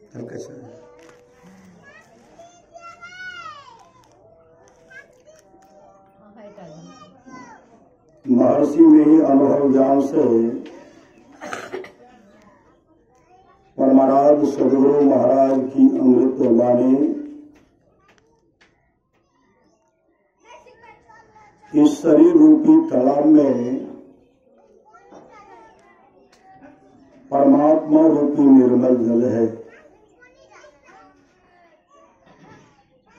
हल्का सा महर्षि में ही अनुभव ज्ञान से परमाराध सदगुरु महाराज की अमृत वाणी इस शरीर रूपी तालाब में परमात्मा रूपी निर्मल जल है।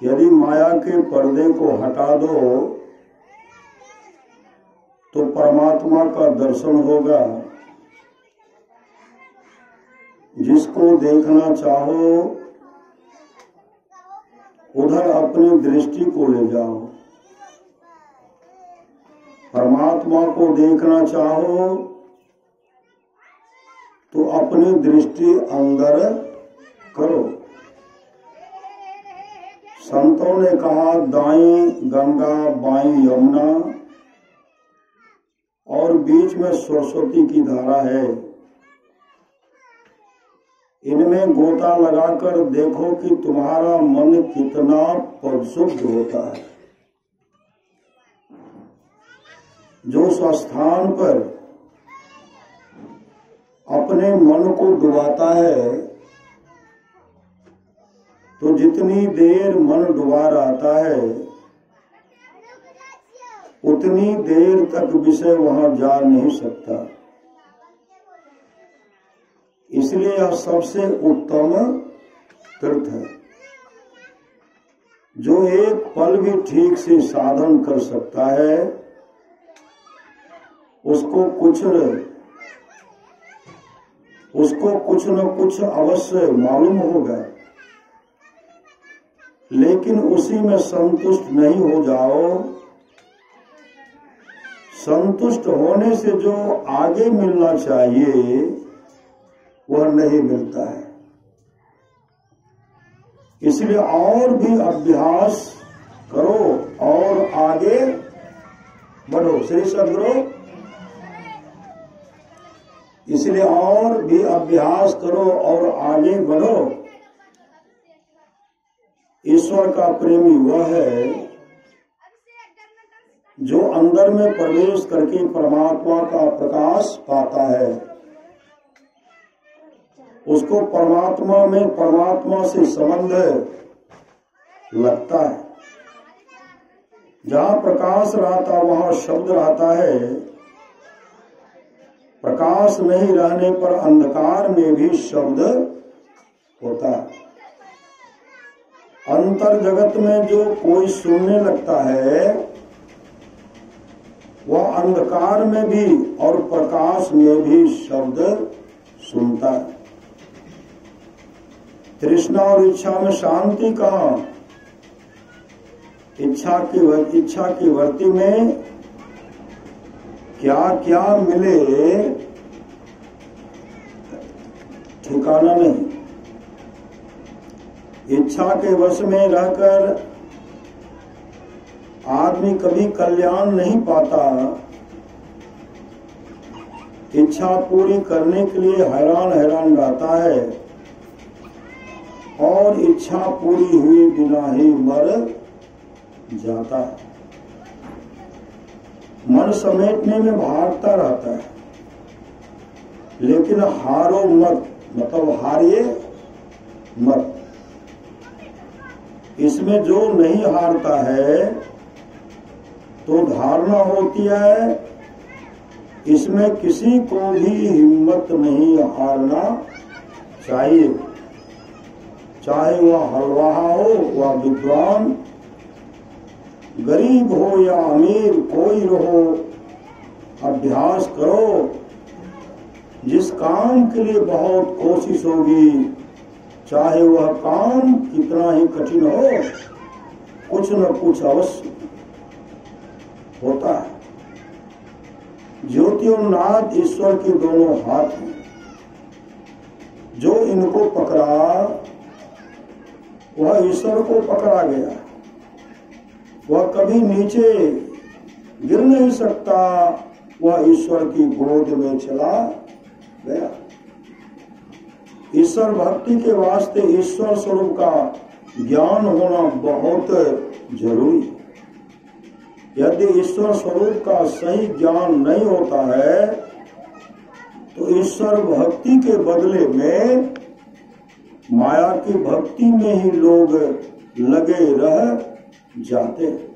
यदि माया के पर्दे को हटा दो तो परमात्मा का दर्शन होगा। जिसको देखना चाहो उधर अपनी दृष्टि को ले जाओ। परमात्मा को देखना चाहो तो अपनी दृष्टि अंदर करो। संतों ने कहा दाईं गंगा बाईं यमुना और बीच में सरस्वती की धारा है। इनमें गोता लगाकर देखो कि तुम्हारा मन कितना परिशुद्ध होता है। जो स्वस्थान पर अपने मन को डुबाता है तो जितनी देर मन डुबा रहता है उतनी देर तक विषय वहां जा नहीं सकता। इसलिए यह सबसे उत्तम तीर्थ है। जो एक पल भी ठीक से साधन कर सकता है उसको कुछ न कुछ अवश्य मालूम होगा। लेकिन उसी में संतुष्ट नहीं हो जाओ। संतुष्ट होने से जो आगे मिलना चाहिए वह नहीं मिलता है। इसलिए और भी अभ्यास करो और आगे बढ़ो। श्री सद्गुरु इसलिए और भी अभ्यास करो और आगे बढ़ो। ईश्वर का प्रेमी वह है जो अंदर में प्रवेश करके परमात्मा का प्रकाश पाता है। उसको परमात्मा में परमात्मा से संबंध लगता है। जहाँ प्रकाश रहता वहाँ शब्द रहता है। प्रकाश नहीं रहने पर अंधकार में भी शब्द होता है। अंतर जगत में जो कोई सुनने लगता है वह अंधकार में भी और प्रकाश में भी शब्द सुनता है। तृष्णा और इच्छा में शांति कहाँ? इच्छा की वर्ती में क्या क्या मिले ठिकाना नहीं। इच्छा के वश में रहकर आदमी कभी कल्याण नहीं पाता। इच्छा पूरी करने के लिए हैरान रहता है और इच्छा पूरी हुए बिना ही मर जाता है। मन समेटने में भागता रहता है। लेकिन हारो मत, मतलब हारिए मत। इसमें जो नहीं हारता है तो धारणा होती है इसमें किसी को भी हिम्मत नहीं हारना चाहिए। चाहे वह हलवाहा हो, वह विद्वान, गरीब हो या अमीर, कोई रहो, अभ्यास करो। जिस काम के लिए बहुत कोशिश होगी, चाहे वह काम कितना ही कठिन हो, कुछ न कुछ अवश्य होता है। ज्योति और नाद ईश्वर के दोनों हाथ हैं। जो इनको पकड़ा वह ईश्वर को पकड़ा गया। वह कभी नीचे गिर नहीं सकता, वह ईश्वर की गोद में चला गया। ईश्वर भक्ति के वास्ते ईश्वर स्वरूप का ज्ञान होना बहुत जरूरी है। यदि ईश्वर स्वरूप का सही ज्ञान नहीं होता है तो ईश्वर भक्ति के बदले में माया की भक्ति में ही लोग लगे रह जाते हैं।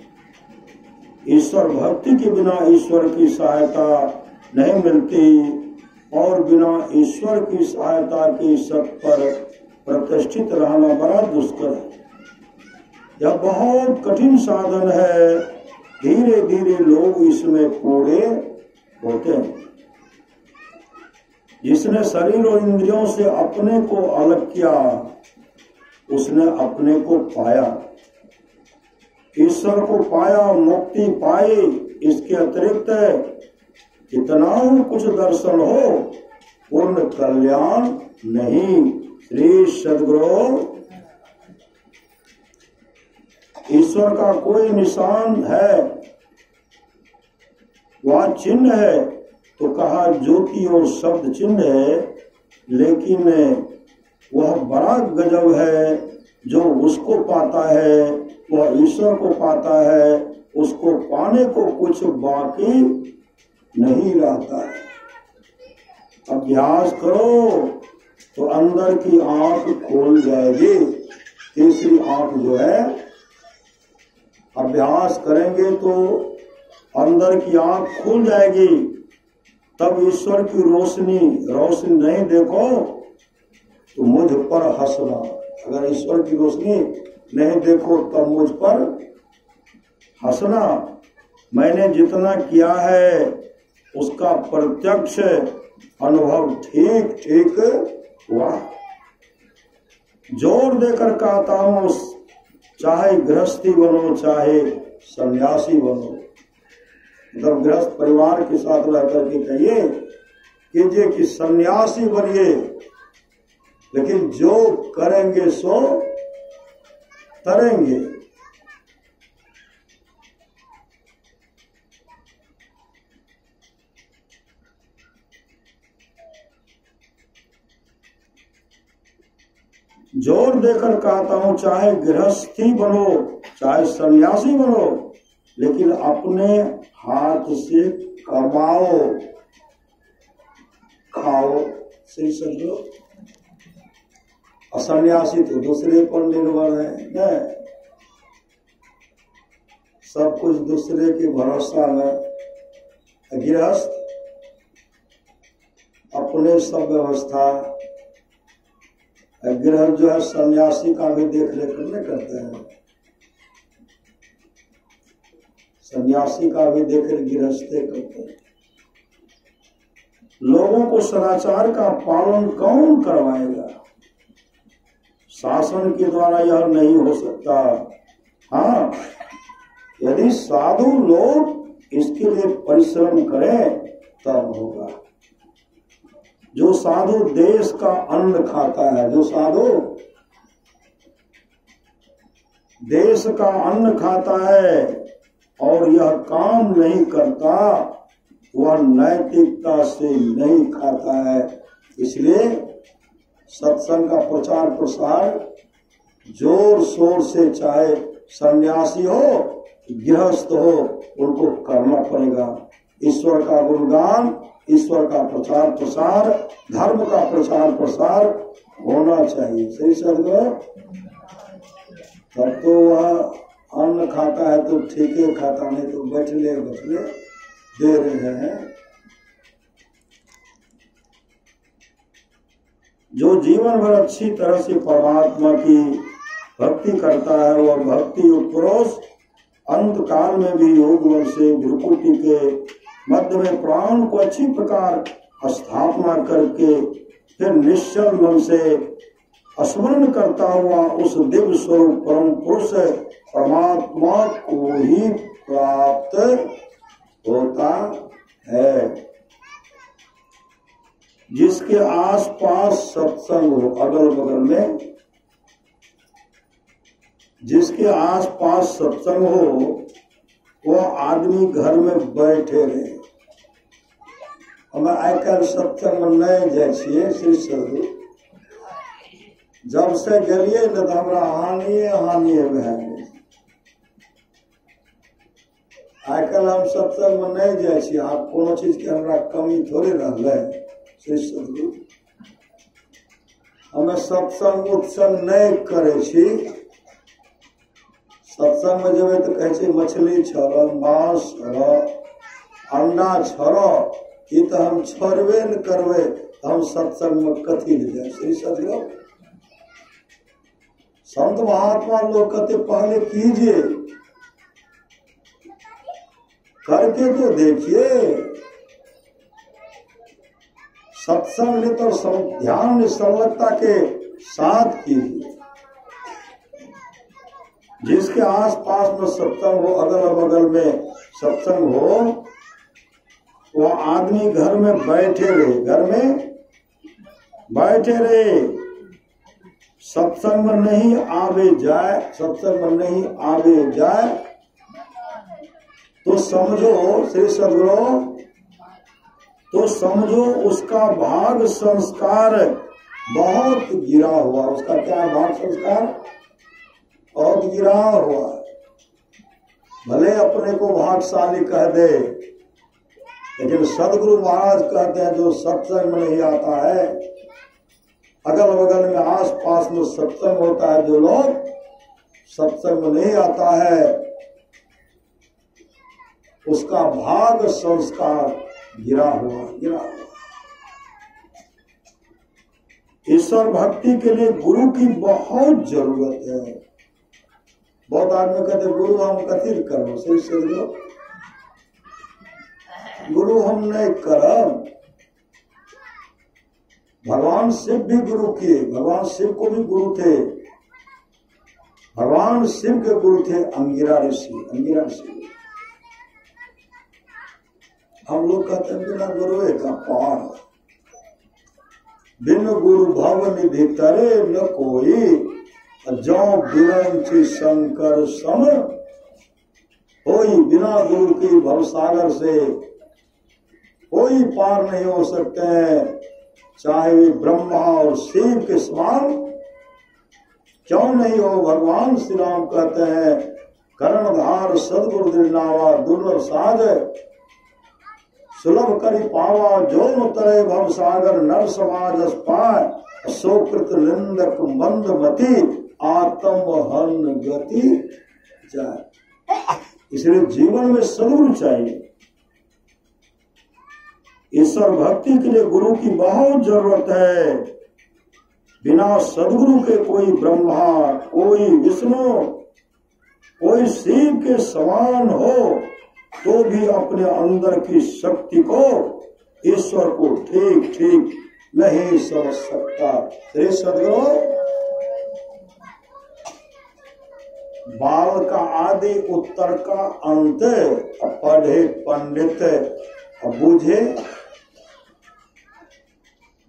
ईश्वर भक्ति के बिना ईश्वर की सहायता नहीं मिलती और बिना ईश्वर की सहायता के सब पर प्रतिष्ठित रहना बड़ा दुष्कर है। यह बहुत कठिन साधन है। धीरे धीरे लोग इसमें पूरे होते हैं। जिसने शरीर और इंद्रियों से अपने को अलग किया उसने अपने को पाया, ईश्वर को पाया, मुक्ति पाई। इसके अतिरिक्त कितना कुछ दर्शन हो पूर्ण कल्याण नहीं। श्री सद्गुरु ईश्वर का कोई निशान है, वह चिन्ह है तो कहा ज्योति और शब्द चिन्ह है, लेकिन वह बड़ा गजब है। जो उसको पाता है वह ईश्वर को पाता है, उसको पाने को कुछ बाकी नहीं रहता है। अभ्यास करो तो अंदर की आंख खोल जाएगी। तीसरी आंख जो है, अभ्यास करेंगे तो अंदर की आंख खुल जाएगी। तब ईश्वर की रोशनी नहीं देखो तो मुझ पर हंसना। अगर ईश्वर की रोशनी नहीं देखो तब मुझ पर हंसना। मैंने जितना किया है उसका प्रत्यक्ष अनुभव ठीक ठीक हुआ। जोर देकर कहता हूं, चाहे गृहस्थी बनो चाहे सन्यासी बनो, मतलब गृहस्थ परिवार के साथ रह करके कहिए कीजिए कि सन्यासी बनिए, लेकिन जो करेंगे सो तरेंगे। जोर देकर कहता हूं, चाहे गृहस्थी बनो चाहे सन्यासी बनो, लेकिन अपने हाथ से कमाओ खाओ। सही समझो। सन्यासी तो दूसरे पर निर्भर है, सब कुछ दूसरे के भरोसा में। गृहस्थ अपने सब व्यवस्था। गृहस्थ जो है सन्यासी का भी देख रेख नहीं करते हैं, सन्यासी का भी देख रेख गृहस्थे करते हैं। लोगों को सदाचार का पालन कौन करवाएगा? शासन के द्वारा यह नहीं हो सकता। हाँ, यदि साधु लोग इसके लिए परिश्रम करें तब होगा। जो साधु देश का अन्न खाता है, जो साधु देश का अन्न खाता है और यह काम नहीं करता, वह नैतिकता से नहीं खाता है। इसलिए सत्संग का प्रचार प्रसार जोर शोर से, चाहे सन्यासी हो गृहस्थ हो, उनको करना पड़ेगा। ईश्वर का गुणगान, ईश्वर का प्रचार प्रसार, धर्म का प्रचार प्रसार होना चाहिए। सही सदगुरु। तब तो वह अन्न खाता है तो ठीक है खाता, नहीं तो बैठले दे रहे हैं। जो जीवन भर अच्छी तरह से परमात्मा की भक्ति करता है, वह भक्ति युक्त पुरुष अंत काल में भी योग बल से भ्रुकुटी के मध्य में प्राण को अच्छी प्रकार स्थापना करके फिर निश्चल मन से स्मरण करता हुआ उस दिव्य स्वरूप परम पुरुष परमात्मा को ही प्राप्त होता है। जिसके आसपास सत्संग हो, अगल बगल में जिसके आसपास सत्संग हो, वह आदमी घर में बैठे रहे। हमें आइ काल्हि सत्संग में नहीं जाए श्री सदगुरु, जब से गेलिए न तो हमरा हानिए भए गेल। आजकल हम सत्संग में नहीं जाए छी, आब कोनो चीज के हमरा कमी थोड़े रहलै। श्री सदगुरु हमें सत्संग उत्संग नहीं करे छी। सत्संग में जेबै तो कहे छी मछली छोड़ो, मांस छोड़ो, अंडा छोड़ो, ये तो हम छोड़बे न करबे तो हम सत्संग में कथी ले जाए। श्री सदगुरु संत महात्मा लोग कहते पहले कीजिए, करके तो देखिए। सत्संग ने तो ध्यान सर्वज्ञता के साथ कीजिए। जिसके आस पास में सत्संग हो, अगल बगल में सत्संग हो, वो आदमी घर में बैठे रहे, घर में बैठे रहे, सत्संग में नहीं आवे जाए, सत्संग में नहीं आवे जाए तो समझो श्री सदगुरु, तो समझो उसका भाग संस्कार बहुत गिरा हुआ। उसका क्या भाग संस्कार बहुत गिरा हुआ। भले अपने को भागशाली कह दे, लेकिन सदगुरु महाराज कहते हैं जो सत्संग में नहीं आता है, अगल बगल में आस पास में सत्संग होता है, जो लोग सत्संग में नहीं आता है उसका भाग संस्कार गिरा हुआ। ईश्वर भक्ति के लिए गुरु की बहुत जरूरत है। बहुत आदमी कहते गुरु हम कथी करो, सही सदगुरु गुरु हम नहीं करब। भगवान शिव भी गुरु किए, भगवान शिव को भी गुरु थे। भगवान शिव के गुरु थे अंगिरा ऋषि, अंगिरा ऋषि। हम लोग कहते हैं बिना गुरुए का पार, बिन गुरु भव निधि तरे न कोई, जो बिरंची शंकर सम कोई। बिना गुरु की भवसागर से कोई पार नहीं हो सकते हैं, चाहे वे ब्रह्मा और शिव के समान क्यों नहीं हो। भगवान श्री राम कहते हैं कर्णधार सदगुरु दृढ़नावा दुर्लभ साज, सुलभ करी पावा जो न तरे भव सागर, नर समाज पाए सोकृत निंदक मंद मति, आत्म हन गति जाए। इसलिए जीवन में सदगुरु चाहिए। ईश्वर भक्ति के लिए गुरु की बहुत जरूरत है। बिना सदगुरु के कोई ब्रह्मा, कोई विष्णु, कोई शिव के समान हो तो भी अपने अंदर की शक्ति को, ईश्वर को ठीक ठीक नहीं समझ सकता। श्री सदगुरु बाल का आदि उत्तर का अंत, पढ़े पंडित बूझे,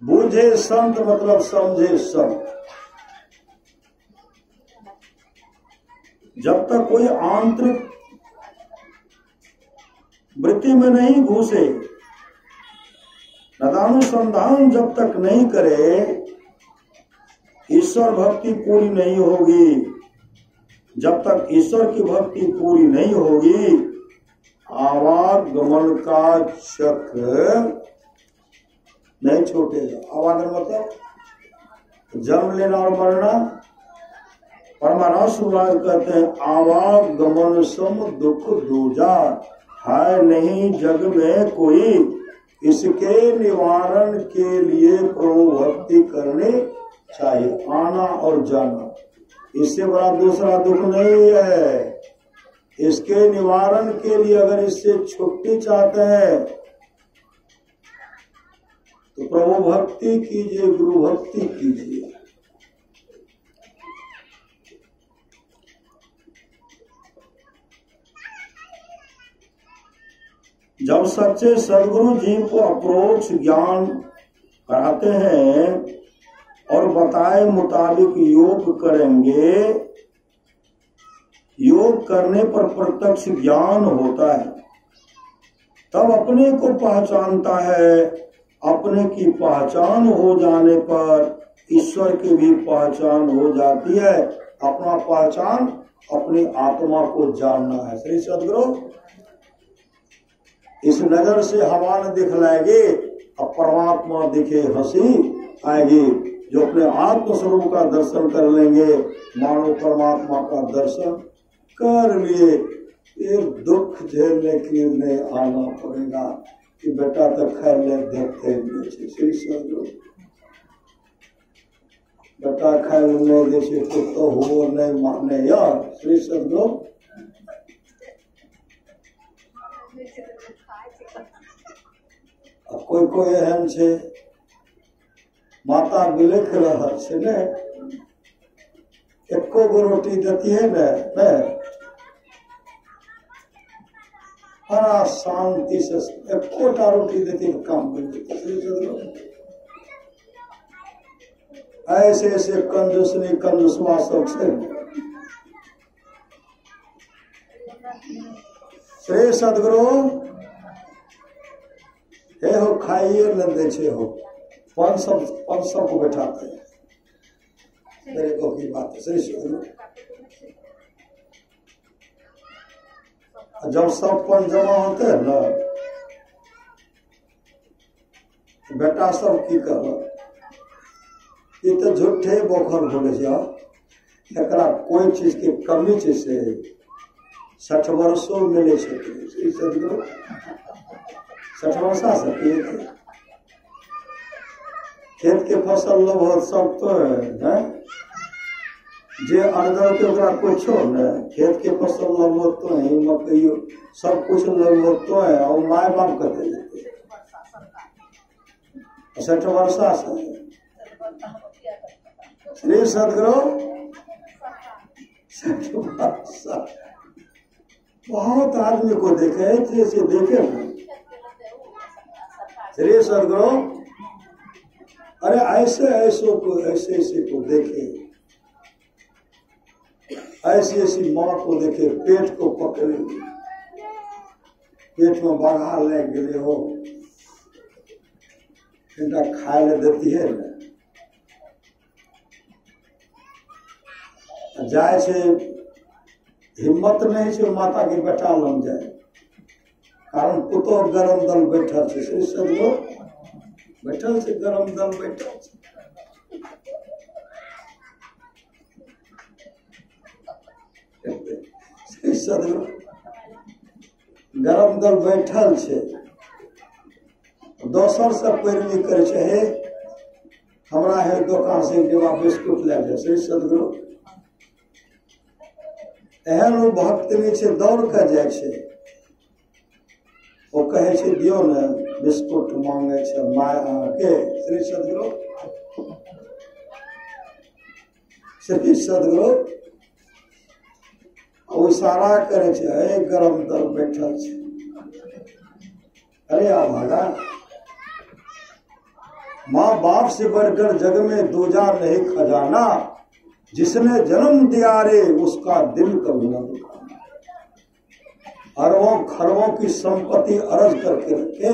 बूझे संत मतलब समझे संत। जब तक कोई आंतरिक वृत्ति में नहीं घुसे, नदानुसंधान जब तक नहीं करे, ईश्वर भक्ति पूरी नहीं होगी। जब तक ईश्वर की भक्ति पूरी नहीं होगी, आवागमन का चक्र नहीं छूटेगा। आवागमन मतलब जन्म लेना और मरना। परमानस महाराज कहते हैं आवागमन सम दुख दूजा, है नहीं जग में कोई, इसके निवारण के लिए प्रभु भक्ति करनी चाहिए। आना और जाना, इससे बड़ा दूसरा दुख नहीं है। इसके निवारण के लिए अगर इससे छुट्टी चाहते हैं तो प्रभु भक्ति कीजिए, गुरु भक्ति कीजिए। जब सच्चे सदगुरु जी को अप्रोक्ष ज्ञान कराते हैं और बताए मुताबिक योग करेंगे, योग करने पर प्रत्यक्ष ज्ञान होता है, तब अपने को पहचानता है। अपने की पहचान हो जाने पर ईश्वर की भी पहचान हो जाती है। अपना पहचान अपनी आत्मा को जानना है। श्री सद्गुरु इस नजर से हवा न दिखलाएगी, अब परमात्मा दिखे हंसी आएगी। जो अपने आत्म स्वरूप का दर्शन कर लेंगे, मानो परमात्मा का दर्शन कर लिए। ये दुख झेलने के लिए आना पड़ेगा कि बेटा तो खैर ले देखते हैं। श्री सद्गुरु बेटा खैर ले जैसे तो हो नहीं माने यार। श्री सद्गुरु कोई कोई एहन छे माता बिलख रहा से ने एको गो रोटी देती है ने बड़ा शांति से एकोटा रोटी देती तो काम कर देती। ऐसे ऐसे कंजूसनी कंजूसवा सब से श्री सद्गुरु हे हो खाइए लंदे छे हो पांच सब को बैठाते हैं। मेरे को की बात है। श्री सद्गुरु जब सब पन जमा होते हैं ना, बेटा सब की कर ये तो झूठे बोखर बोले एकरा कोई चीज की कमी चीज से 60 वर्षों मिले छे। श्री सद्गुरु 60 वर्षा से खेत के फसल लगभग सब तो है जे अनगर के ओकरा कुछ हो न खेत के फसल लगभग तो है, मकई सब कुछ लगभग तो है। और माय बाप कहते जाते 60 वर्षा से। श्री सद्गुरु 60 वर्षा बहुत आदमी को देखे जैसे देखे ना। श्री सद्गुरु अरे ऐसे ऐसों को ऐसे को देखे, ऐसी ऐसी माँ को देखे पेट को पकड़े, पेट में बढ़ा ले गए हो खाए ले देती है ना। जाए से हिम्मत नहीं से माता के बेटा लग जाए, कारण पुतो गरम दल बैठल से। श्री सद्गुरु बैठल से गरम दल बैठल से। श्री सद्गुरु गरम दल बैठल से दोसर से पैरवी करे छे, हे हमरा है दुकान से डिब्बा बिस्कुट ले जाए। श्री सद्गुरु एहन वो भक्त नीचे दौड़ कर जाए छे, वो कहे छे दियो ने बिस्कुट मांगे छे माय के। श्री सद्गुरु श्री सद्गुरु वो इशारा करे छे, हे गरम दल बैठल छे। अरे आ भागा, माँ बाप से बढ़कर जग में दूजा नहीं खजाना, जिसने जन्म दिया रे उसका दिल कभी न दुखाना। अरबों खरबों की संपत्ति अर्ज करके रखे,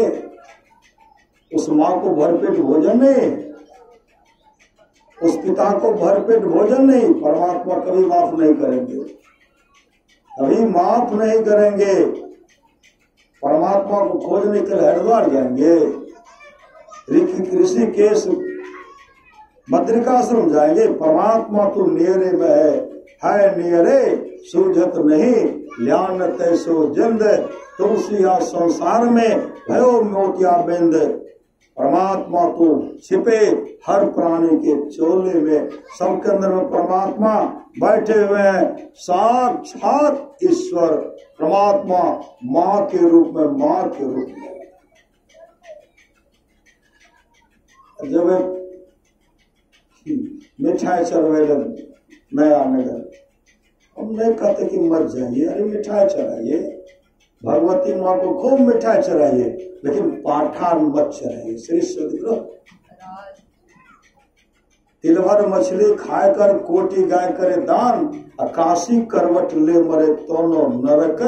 उस माँ को भरपेट भोजन नहीं, उस पिता को भरपेट भोजन नहीं। परमात्मा कभी माफ नहीं करेंगे, कभी माफ नहीं करेंगे। परमात्मा को खोजने के लिए हरिद्वार जाएंगे, ऋषिकेश बद्रिकाश्रम जाएंगे। परमात्मा तो नियरे में है नियरे सूझत नहीं, ल्यान तैसो जिंद तुलसी संसार में भयो मोतिया बिंद। परमात्मा तो छिपे हर प्राणी के चोले में, सबके अंदर में परमात्मा बैठे हुए हैं। साक्षात ईश्वर परमात्मा माँ के रूप में, माँ के रूप में। जब मिठाई चढ़वे नया नगर, हम नहीं कहते कि मत जाइए, अरे मिठाई चढ़ाइए, भगवती माँ को खूब मिठाई चढ़ाइए, लेकिन पाठान मत चढ़ाइए। श्री सद्गुरु तिलभर मछली खाए कर कोटि गाय करे दान, अकाशी करवट ले मरे तोनो नरक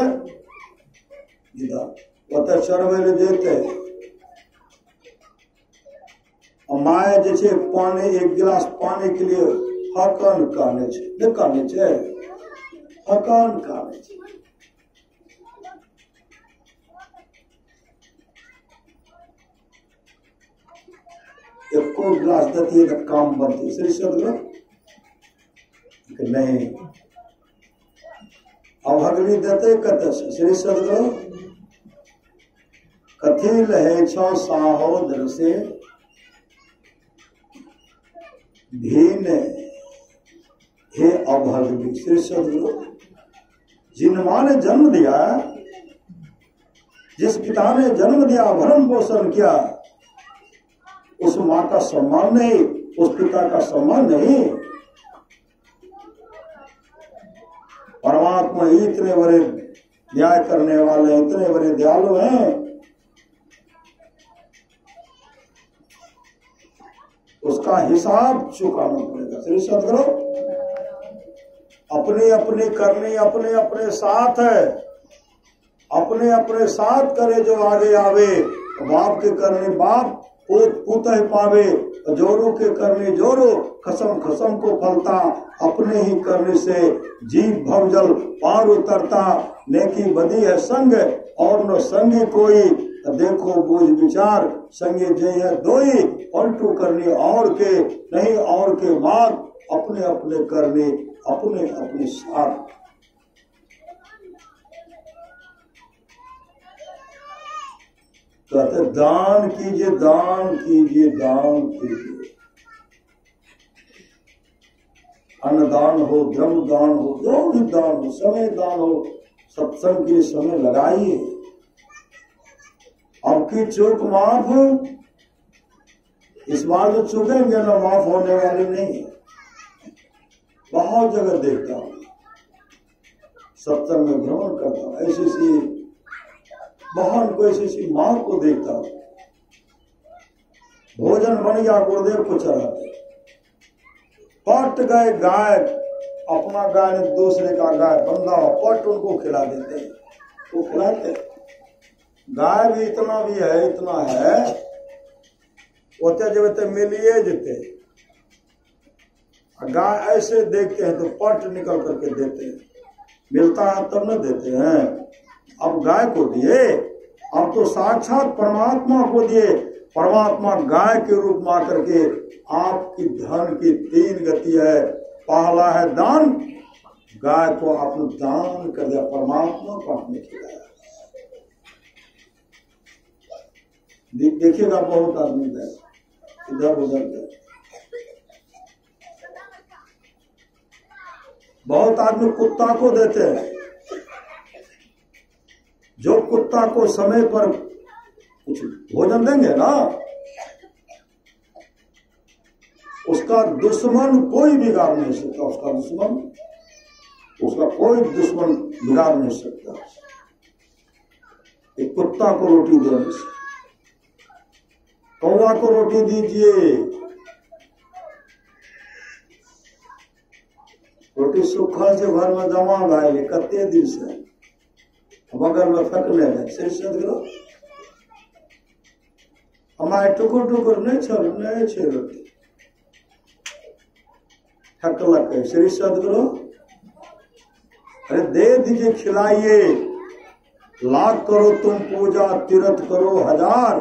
इधर। चढ़वे ले जेते माए जे छै पानी, एक गिलास पानी के लिए हकन काने छै, नहीं काने छै, हकन काने छै। एको गिलास देती तो काम बनती, श्री सदगुरु नहीं। अब अगली देते कत से, श्री सदगुरु कथी लहे छो साहोदर से भीन हे अभगवी। श्री सदगुरु जिन मां ने जन्म दिया, जिस पिता ने जन्म दिया, भरण पोषण किया, उस मां का सम्मान नहीं, उस पिता का सम्मान नहीं। परमात्मा इतने बड़े न्याय करने वाले, इतने बड़े दयालु हैं, उसका हिसाब चुकाना पड़ेगा। श्री सदगुरु अपनी अपनी करनी अपने अपने साथ है, अपने अपने साथ करे जो आगे आवे। बाप के करने बाप पूत ही पावे, जोरू के करने जोरू, खसम खसम को फलता। अपने ही करने से जीव भवजल पार उतरता। नेकी बदी है संग और न संगी कोई, देखो बूझ विचार संगे जय है दोई। पलटू करने और के नहीं और के मार्ग, अपने अपने करने अपने अपने साथ। कहते दान कीजिए, दान कीजिए, दान कीजिए। अन्नदान हो, ब्रह्म दान हो, जो भी दान हो, समय दान हो, सत्संग के समय लगाइए। आपकी चूक माफ, इस बार जो चूकेंगे ना माफ होने वाली नहीं। बहुत जगह देखता हूँ, सत्संग में भ्रमण करता हूँ, ऐसी सी बहन को, ऐसी सी माँ को देखता हूँ, भोजन बन गया, गुरुदेव को चढ़ाते, पट गए गाय, अपना गाय ने दूसरे का गाय बंधा हो, पट उनको खिला देते हैं, वो खिलाते। गाय भी इतना है, ओते जब ते मिलिए जते, गाय ऐसे देखते हैं तो पट निकल करके देते हैं, मिलता है तब न देते हैं। अब गाय को दिए, अब तो साक्षात परमात्मा को दिए। परमात्मा गाय के रूप में आकर के आपकी धन की 3 गति है। पहला है दान, गाय को आपने दान कर दिया, परमात्मा को आपने खिलाया। देखिएगा बहुत आदमी गए इधर उधर गए, बहुत आदमी कुत्ता को देते हैं। जो कुत्ता को समय पर कुछ भोजन देंगे ना, उसका दुश्मन कोई बिगाड़ नहीं सकता। उसका कोई दुश्मन बिगाड़ नहीं सकता। एक कुत्ता को रोटी देने से, कौवा को रोटी दीजिए, रोटी सूखा से घर में जमा भाई कते दिन से बगल में फेंकने लगे। श्री सदगुरु हमारे टुकुर टुकुर नहीं छे रोटी फेंकलक। श्री सदगुरु अरे दे दीजिए, खिलाइए। लाख करो तुम पूजा, तीर्थ करो 1000।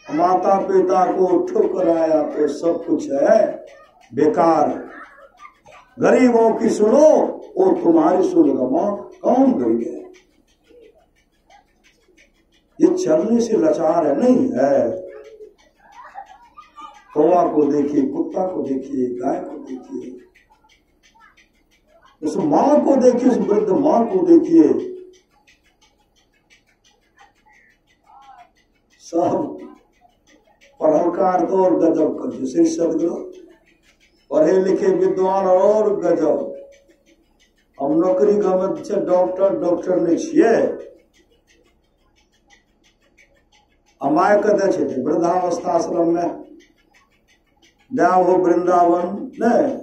माता पिता को ठुकराया तो सब कुछ है बेकार। गरीबों की सुनो, वो तुम्हारी सुनेगा। मां कौन गरीब है? ये चलने से लाचार है, नहीं है। कौवा को देखिए, कुत्ता को देखिए, गाय को देखिए, उस मां को देखिए, उस वृद्ध मां को देखिए, सब पढ़लकार तो और गजब कर। श्री सदगुरु पढ़े लिखे विद्वान और गजब। हम नौकरी गमे छे, डॉक्टर नहीं छिए। अमाय कदे छे वृद्धावस्था आश्रम में जाओ हो, वृंदावन नहीं,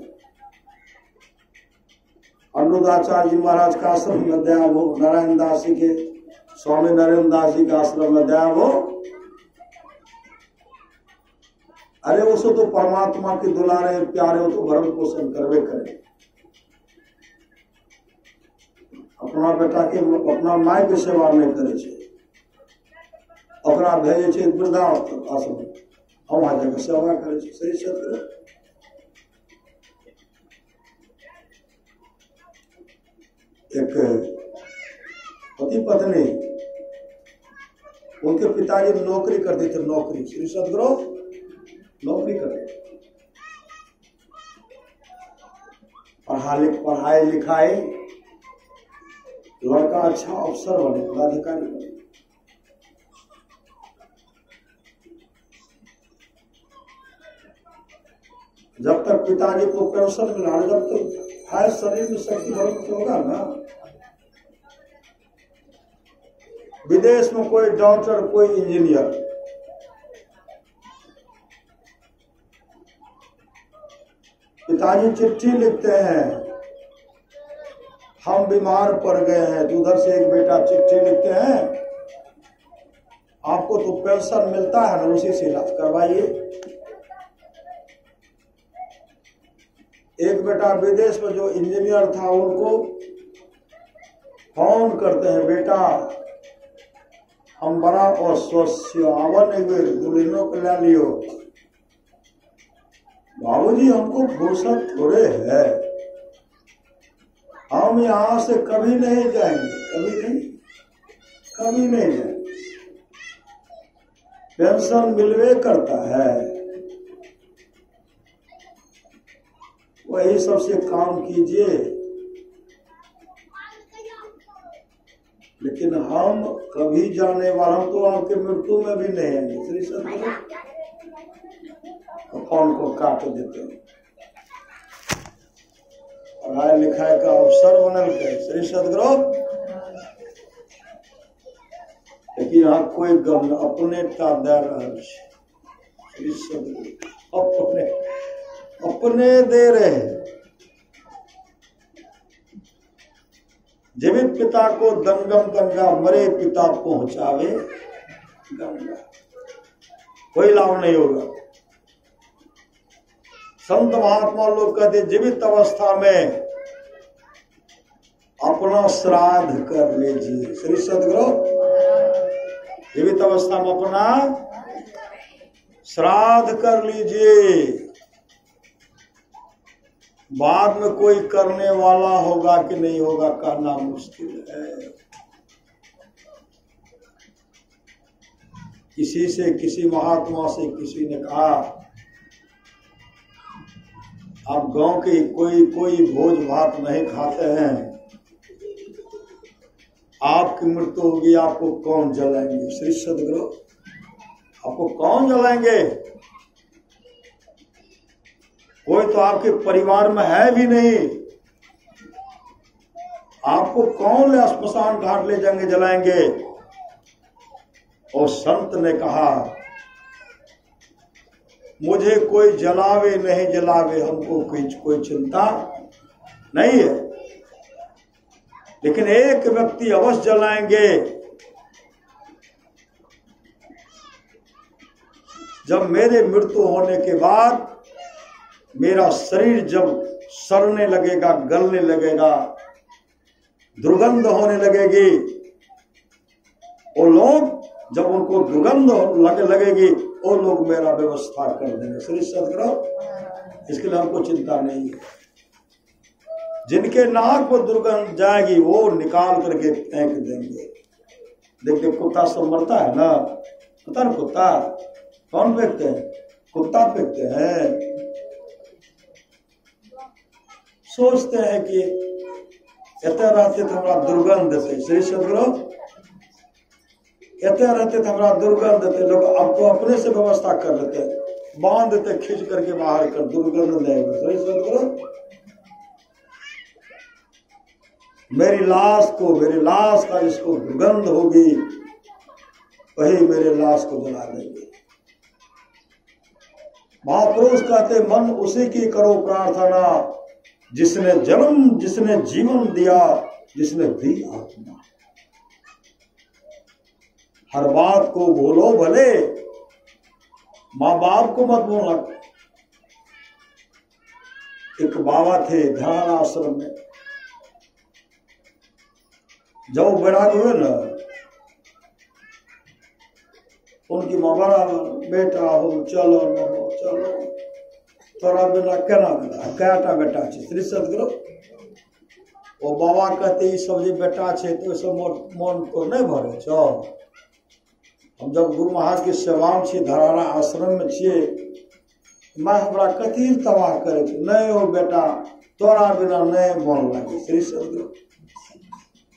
अनुदाचार्य जी महाराज का आश्रम में दया हो, नारायण दास जी के, स्वामी नारायण दास जी का आश्रम में दया हो। अरे उसको तो परमात्मा के दुलारे प्यारे हो तो भरण पोषण करवे करे। अपना बेटा के अपना माय के सेवा नहीं करे छे, ओकरा भेजे छे वृद्धाश्रम, वहां जाकर सेवा करे छे। सही सत्य। एक पति पत्नी, उनके पिताजी नौकरी करते थे, नौकरी, श्री सदगुरु नौकरी करते, पढ़ाई लिखाई, लड़का अच्छा अफसर बने, पदाधिकारी बने। जब तक पिताजी को पेंशन मिला, जब तक है शरीर में शक्ति बहुत होगा ना। विदेश में कोई डॉक्टर, कोई इंजीनियर, पिताजी चिट्ठी लिखते हैं, हम बीमार पड़ गए हैं, तो उधर से एक बेटा चिट्ठी लिखते हैं, आपको तो पेंशन मिलता है ना, उसी से इलाज करवाइए। एक बेटा विदेश में जो इंजीनियर था, उनको फोन करते हैं, बेटा हम बड़ा अस्वस्थ, आवन दुल्हनों को ले लियो। बाबूजी हमको फुर्सत थोड़े है, हम यहां से कभी नहीं जाएंगे, कभी नहीं जाएंगे, पेंशन मिलवे करता है, वही सबसे काम कीजिए। लेकिन हम कभी जाने वाला, हम तो आपके मृत्यु में भी नहीं आएंगे। श्री सत्य। फोन को काट देते हैं, पढ़ाई लिखाई का अवसर बनल के श्री सदगुरु। लेकिन यहाँ कोई गम अपने टा दे रहा, श्री सदगुरु अपने दे रहे हैं। जीवित पिता को दंगम गंगा, मरे पिता पहुंचावे गंगा, कोई लाभ नहीं होगा। संत महात्मा लोग कहते जीवित अवस्था में अपना श्राद्ध कर लीजिए। श्री सदगुरु, जीवित अवस्था में अपना श्राद्ध कर लीजिए, बाद में कोई करने वाला होगा कि नहीं होगा कहना मुश्किल है। किसी से, किसी महात्मा से किसी ने कहा, आप गांव के कोई भोज भात नहीं खाते हैं, आपकी मृत्यु होगी, आपको कौन जलाएंगे? श्री सदगुरु, आपको कौन जलाएंगे? कोई तो आपके परिवार में है भी नहीं, आपको कौन ले श्मशान घाट ले जाएंगे, जलाएंगे? और संत ने कहा, मुझे कोई जलावे नहीं जलावे, हमको कोई चिंता नहीं है, लेकिन एक व्यक्ति अवश्य जलाएंगे, जब मेरे मृत्यु होने के बाद मेरा शरीर जब सड़ने लगेगा, गलने लगेगा, दुर्गंध होने लगेगी, वो लोग जब उनको दुर्गंध लगेगी, वो लोग मेरा व्यवस्था कर देंगे। श्री सदगुरु, इसके लिए हमको चिंता नहीं है। जिनके नाक पर दुर्गंध जाएगी वो निकाल करके फेंक देंगे। देखिए कुत्ता सब मरता है ना, पता ना कुत्ता कौन फेंकते हैं? कुत्ता फेंकते हैं। सोचते हैं कि एते रहते तो हमारा दुर्गंध देते। श्री सदगुरु, एते रहते तो हमारा दुर्गंध देते। लोग अब तो अपने से व्यवस्था कर लेते, बांध देते, खींच करके बाहर कर, दुर्गंध देगा। श्री सदगुरु, मेरी लाश का जिसको दुर्गंध होगी वही मेरे लाश को जला देंगे। महापुरुष कहते, मन उसी की करो प्रार्थना, जिसने जन्म, जिसने जीवन दिया, जिसने दी आत्मा। हर बात को बोलो भले, माँ बाप को मत बोलना। एक बाबा थे ध्यान आश्रम में, जब बैराग हुए ना, उनकी माँ बड़ा बेटा हो चलो न हो चलो, तोरा बिना केना बेटा, कैटा बेटा छे श्री सदगुरु। वो बाबा कहते ई सब जे बेटा छे तो सब मन तो नहीं भरे छो। हम जब गुरु महाराज के सेवा में छे, धरारा आश्रम में छे, माँ हमरा कथी तबाह करे छे, नहीं हो बेटा तोरा बिना नहीं मन लगे श्री सदगुरु।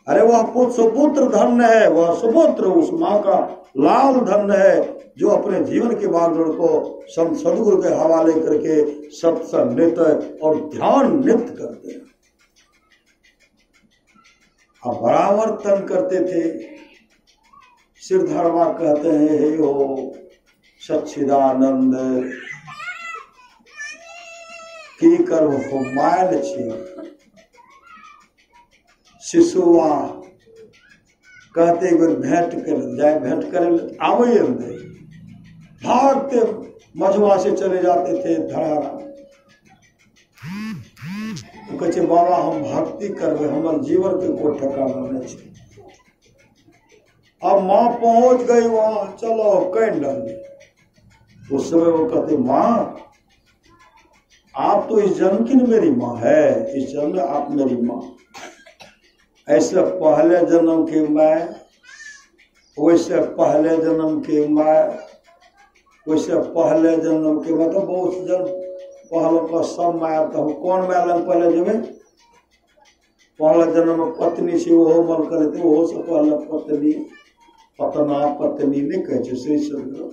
अरे वह सुपुत्र धन्य है, वह सुपुत्र उस माँ का लाल धन्य है जो अपने जीवन के बागडोर को संत सदगुरु के हवाले करके सत्संग नृत्य और ध्यान नृत्य करते हैं। अब बराबर तंग करते थे। सिरधर्मा कहते हैं हे हो सच्चिदानंद की करो हो मायल छे। शिशुआ कहते एक बार भेंट कर जाए, भेंट करे आवे अंदर भागते मझुआ से चले जाते थे धरारा। तो कहे बाबा हम भक्ति करबे, हमारे जीवन के कोई ठिकाना नहीं छे। अब माँ पहुंच गई वहां, चलो कह डाली। उस समय वो कहते माँ आप तो इस जन्म की मेरी माँ है, इस जन्म में आप मेरी माँ। ऐसे पहले जन्म की मैं, वैसे पहले जन्म की मैं, वैसे पहले जन्म के, मतलब बहुत जन्म पहले का सब माया तो कौन माया पहले जब पहले जन्म में पत्नी से वो मन करे थे, वो से पहले पत्नी पतना पत्नी नहीं कहे श्री सदगुरु।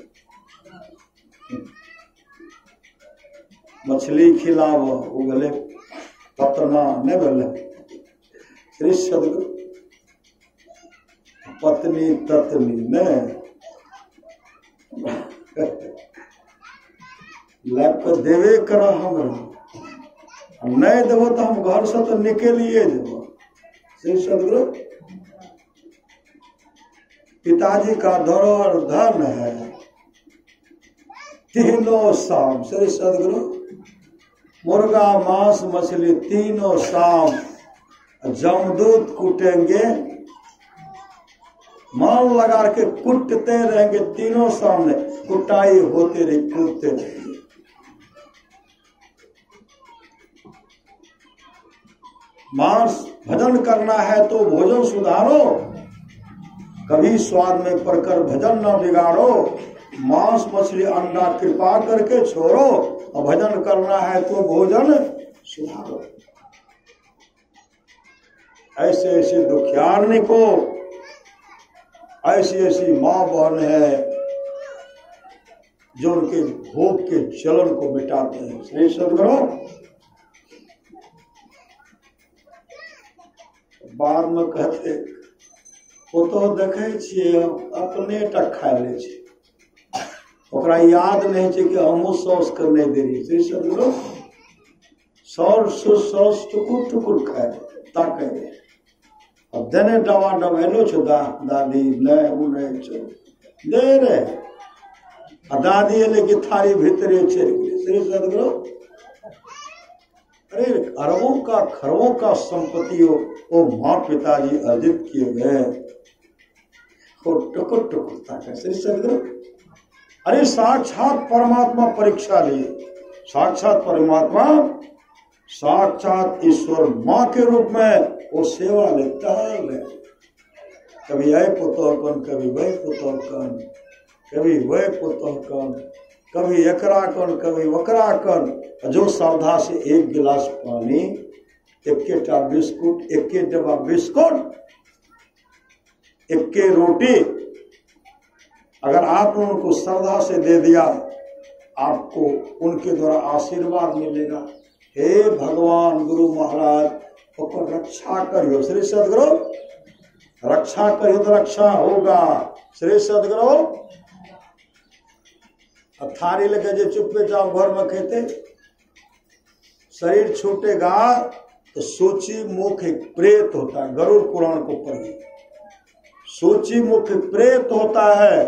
मछली खिलाव वो बोले पतना नहीं बोले श्री सदगुरु। पत्नी तत्नी ने लैप देवे करा हमरा, नहीं देवो तो हम घर से तो निकलिए देव श्री सदगुरु। पिताजी का धरोहर धन है, तीनों शाम श्री सदगुरु। मुर्गा मांस मछली तीनों शाम, जमदूत कूटेंगे, मान लगा के कुटते रहेंगे तीनों सामने, कुटाई होते रहे कूदते रहेंगे। मांस भजन करना है तो भोजन सुधारो, कभी स्वाद में पड़कर भजन न बिगाड़ो। मांस मछली अंडा कृपा करके छोड़ो, और भजन करना है तो भोजन सुधारो। ऐसे ऐसे दुखियारने को, ऐसी ऐसी माँ बहन है जो उनके भोग के चलन को मिटाते हैं श्री सदगुरु। बाद में कहते वो तो देखे छिए अपने टा खाए ले छे, ओकरा याद नहीं छे कि हमहू सौस कर नहीं दे रही श्री सदगुरु। सौस टुकुर टुकुर खाए ताके अब देने डवा डबेलो छो दादी नहीं छो दे रे, दादी लेके थारी भीतरे चल श्री सदगुरु। अरे अरबों का खरबों का संपत्ति वो माँ पिताजी अर्जित किए गए, वो टुकुर टुकुर ताके श्री सदगुरु। अरे साक्षात परमात्मा परीक्षा लिए, साक्षात परमात्मा साक्षात ईश्वर माँ के रूप में वो सेवा लेता है। कभी आई पुतोह कन, कभी वही पुतोह कन, कभी वही पुतोह कन, कभी एकरा कन, कभी वकरा कन। जो श्रद्धा से एक गिलास पानी, एक बिस्कुट, एक डब्बा बिस्कुट, एक रोटी, अगर आपने उनको श्रद्धा से दे दिया, आपको उनके द्वारा आशीर्वाद मिलेगा। हे भगवान गुरु महाराज उसको रक्षा करियो श्री सदगुरु, रक्षा करियो तो रक्षा होगा श्री सदगुरु। थारी लेके जो चुप्पे चाप घर में खेते, शरीर छूटेगा तो सोची मुख एक प्रेत होता है, गरुड़ पुराण को पढ़िए। सोची मुख प्रेत होता है,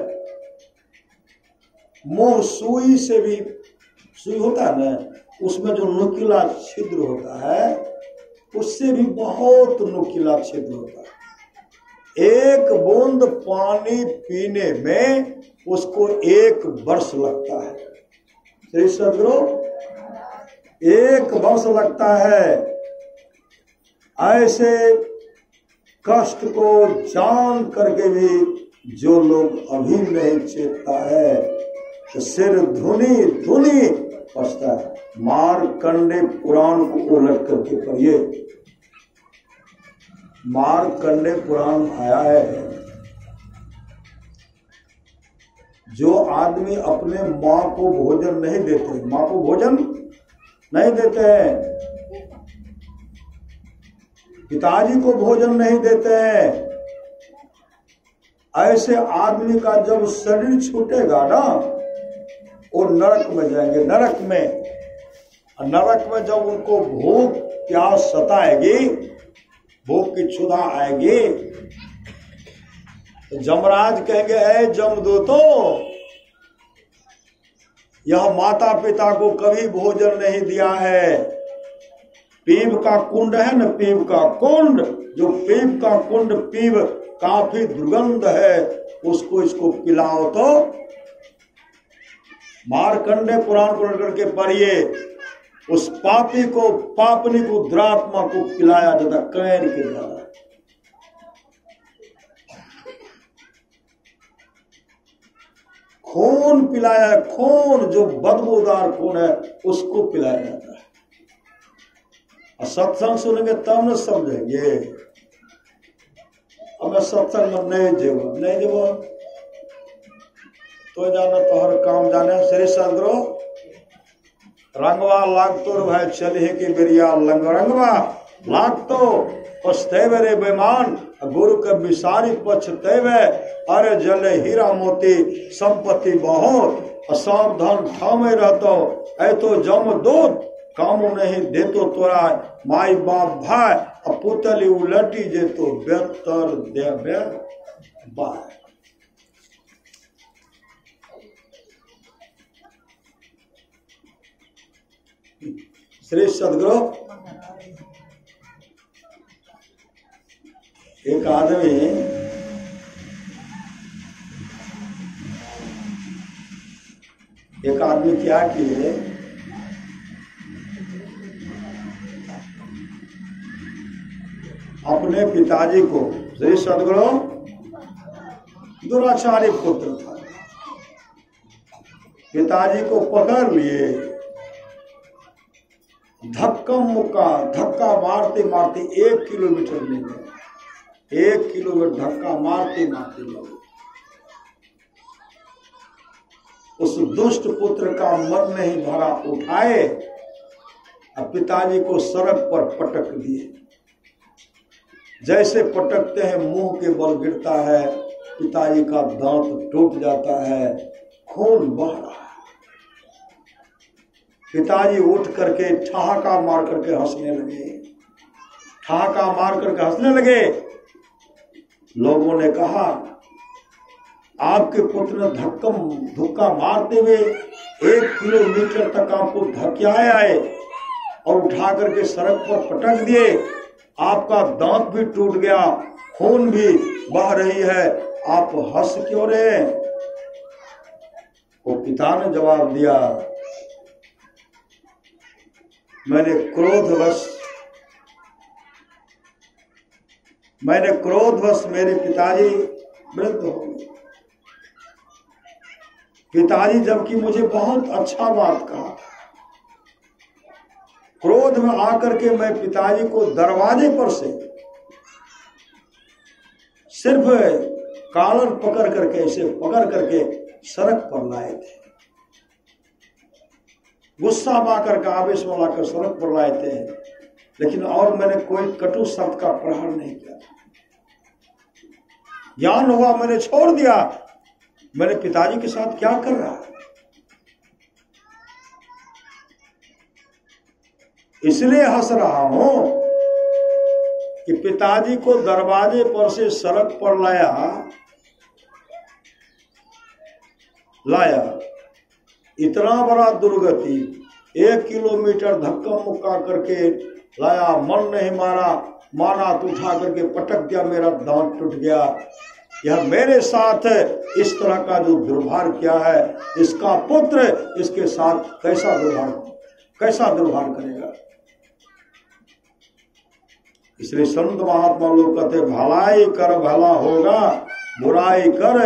मोह सुई से भी, सुई होता है ना, उसमें जो नुकीला छिद्र होता है उससे भी बहुत नुकीला छिद्र होता है। एक बूंद पानी पीने में उसको 1 वर्ष लगता है। श्री सदगुरु 1 वर्ष लगता है। ऐसे कष्ट को जान करके भी जो लोग अभी नहीं चेतता है तो सिर धुनी धुनी पछता है। मार्कंडे पुराण को उलट करके पढ़िए। मार्कंडे पुराण आया है, जो आदमी अपने माँ को भोजन नहीं देते, माँ को भोजन नहीं देते हैं, पिताजी को भोजन नहीं देते हैं, ऐसे आदमी का जब शरीर छूटेगा ना, वो नरक में जाएंगे। नरक में जब उनको भूख प्यास सताएगी, भूख की क्षुधा आएगी, तो जमराज कहेंगे, ऐ जमदूतो, यह माता पिता को कभी भोजन नहीं दिया है। पीव का कुंड है न, पीव का कुंड, जो पीव का कुंड पीव काफी दुर्गंध है, उसको इसको पिलाओ। तो मार्कंडे पुराण को लेकर के पढ़िए। उस पापी को, पापनी को, दुरात्मा को पिलाया जाता कैर के द्वारा। खून पिलाया, खून जो बदबूदार खून है उसको पिलाया जाता है। और सत्संग सुनेंगे तब न समझेंगे। अब मैं सत्संग में नहीं जेबो तो जाना तो हर काम जाने। श्री सदगुरु रंगवा लाग तो भाई चलिए कि बिरिया लंग रंगवा लाग तो पछतेवे रे बेमान, गुरु के विसारी पछतेवे। अरे जले हीरा मोती संपत्ति बहुत, असावधान ठामे रहतो। ऐ तो जम दूत कामो नहीं देतो तोरा, माई बाप भाई पुतली उलटी जे तो बेहतर देवे बाय। श्री सदगुरु एक आदमी क्या किए, अपने पिताजी को, श्री सदगुरु दुराचारी पुत्र था, पिताजी को पकड़ लिए, धक्का मारते मारते 1 किलोमीटर ले गए। 1 किलोमीटर धक्का मारते मारते ले गए। उस दुष्ट पुत्र का मन नहीं भरा, उठाए और पिताजी को सड़क पर पटक दिए। जैसे पटकते हैं मुंह के बल गिरता है, पिताजी का दांत टूट जाता है, खून बह रहा है। पिताजी उठ करके ठहाका मार करके हंसने लगे, ठहाका मार करके हंसने लगे। लोगों ने कहा, आपके पुत्र ने धक्का मारते हुए 1 किलोमीटर तक आपको धक्याए आए और उठा करके सड़क पर पटक दिए, आपका दांत भी टूट गया, खून भी बह रही है, आप हंस क्यों रहे? वो पिता ने जवाब दिया, मैंने क्रोधवश मेरे पिताजी वृद्ध हो गए। पिताजी जबकि मुझे बहुत अच्छा बात कहा, क्रोध में आकर के मैं पिताजी को दरवाजे पर से सिर्फ कॉलर पकड़ करके, ऐसे पकड़ करके सड़क पर लाए थे। गुस्सा में आकर के, आवेश में लाकर सड़क पर लाए थे, लेकिन और मैंने कोई कटु शब्द का प्रहार नहीं किया। ज्ञान हुआ, मैंने छोड़ दिया, मैंने पिताजी के साथ क्या कर रहा है। इसलिए हंस रहा हूं कि पिताजी को दरवाजे पर से सड़क पर लाया इतना बड़ा दुर्गति, 1 किलोमीटर धक्का मुक्का करके लाया, मन नहीं माना तो उठा करके पटक दिया, मेरा दांत टूट गया। यह मेरे साथ इस तरह का जो दुर्भार किया है, इसका पुत्र इसके साथ कैसा दुर्भार करेगा। इसलिए संत महात्मा लोग कहते भलाई कर भला होगा, बुराई कर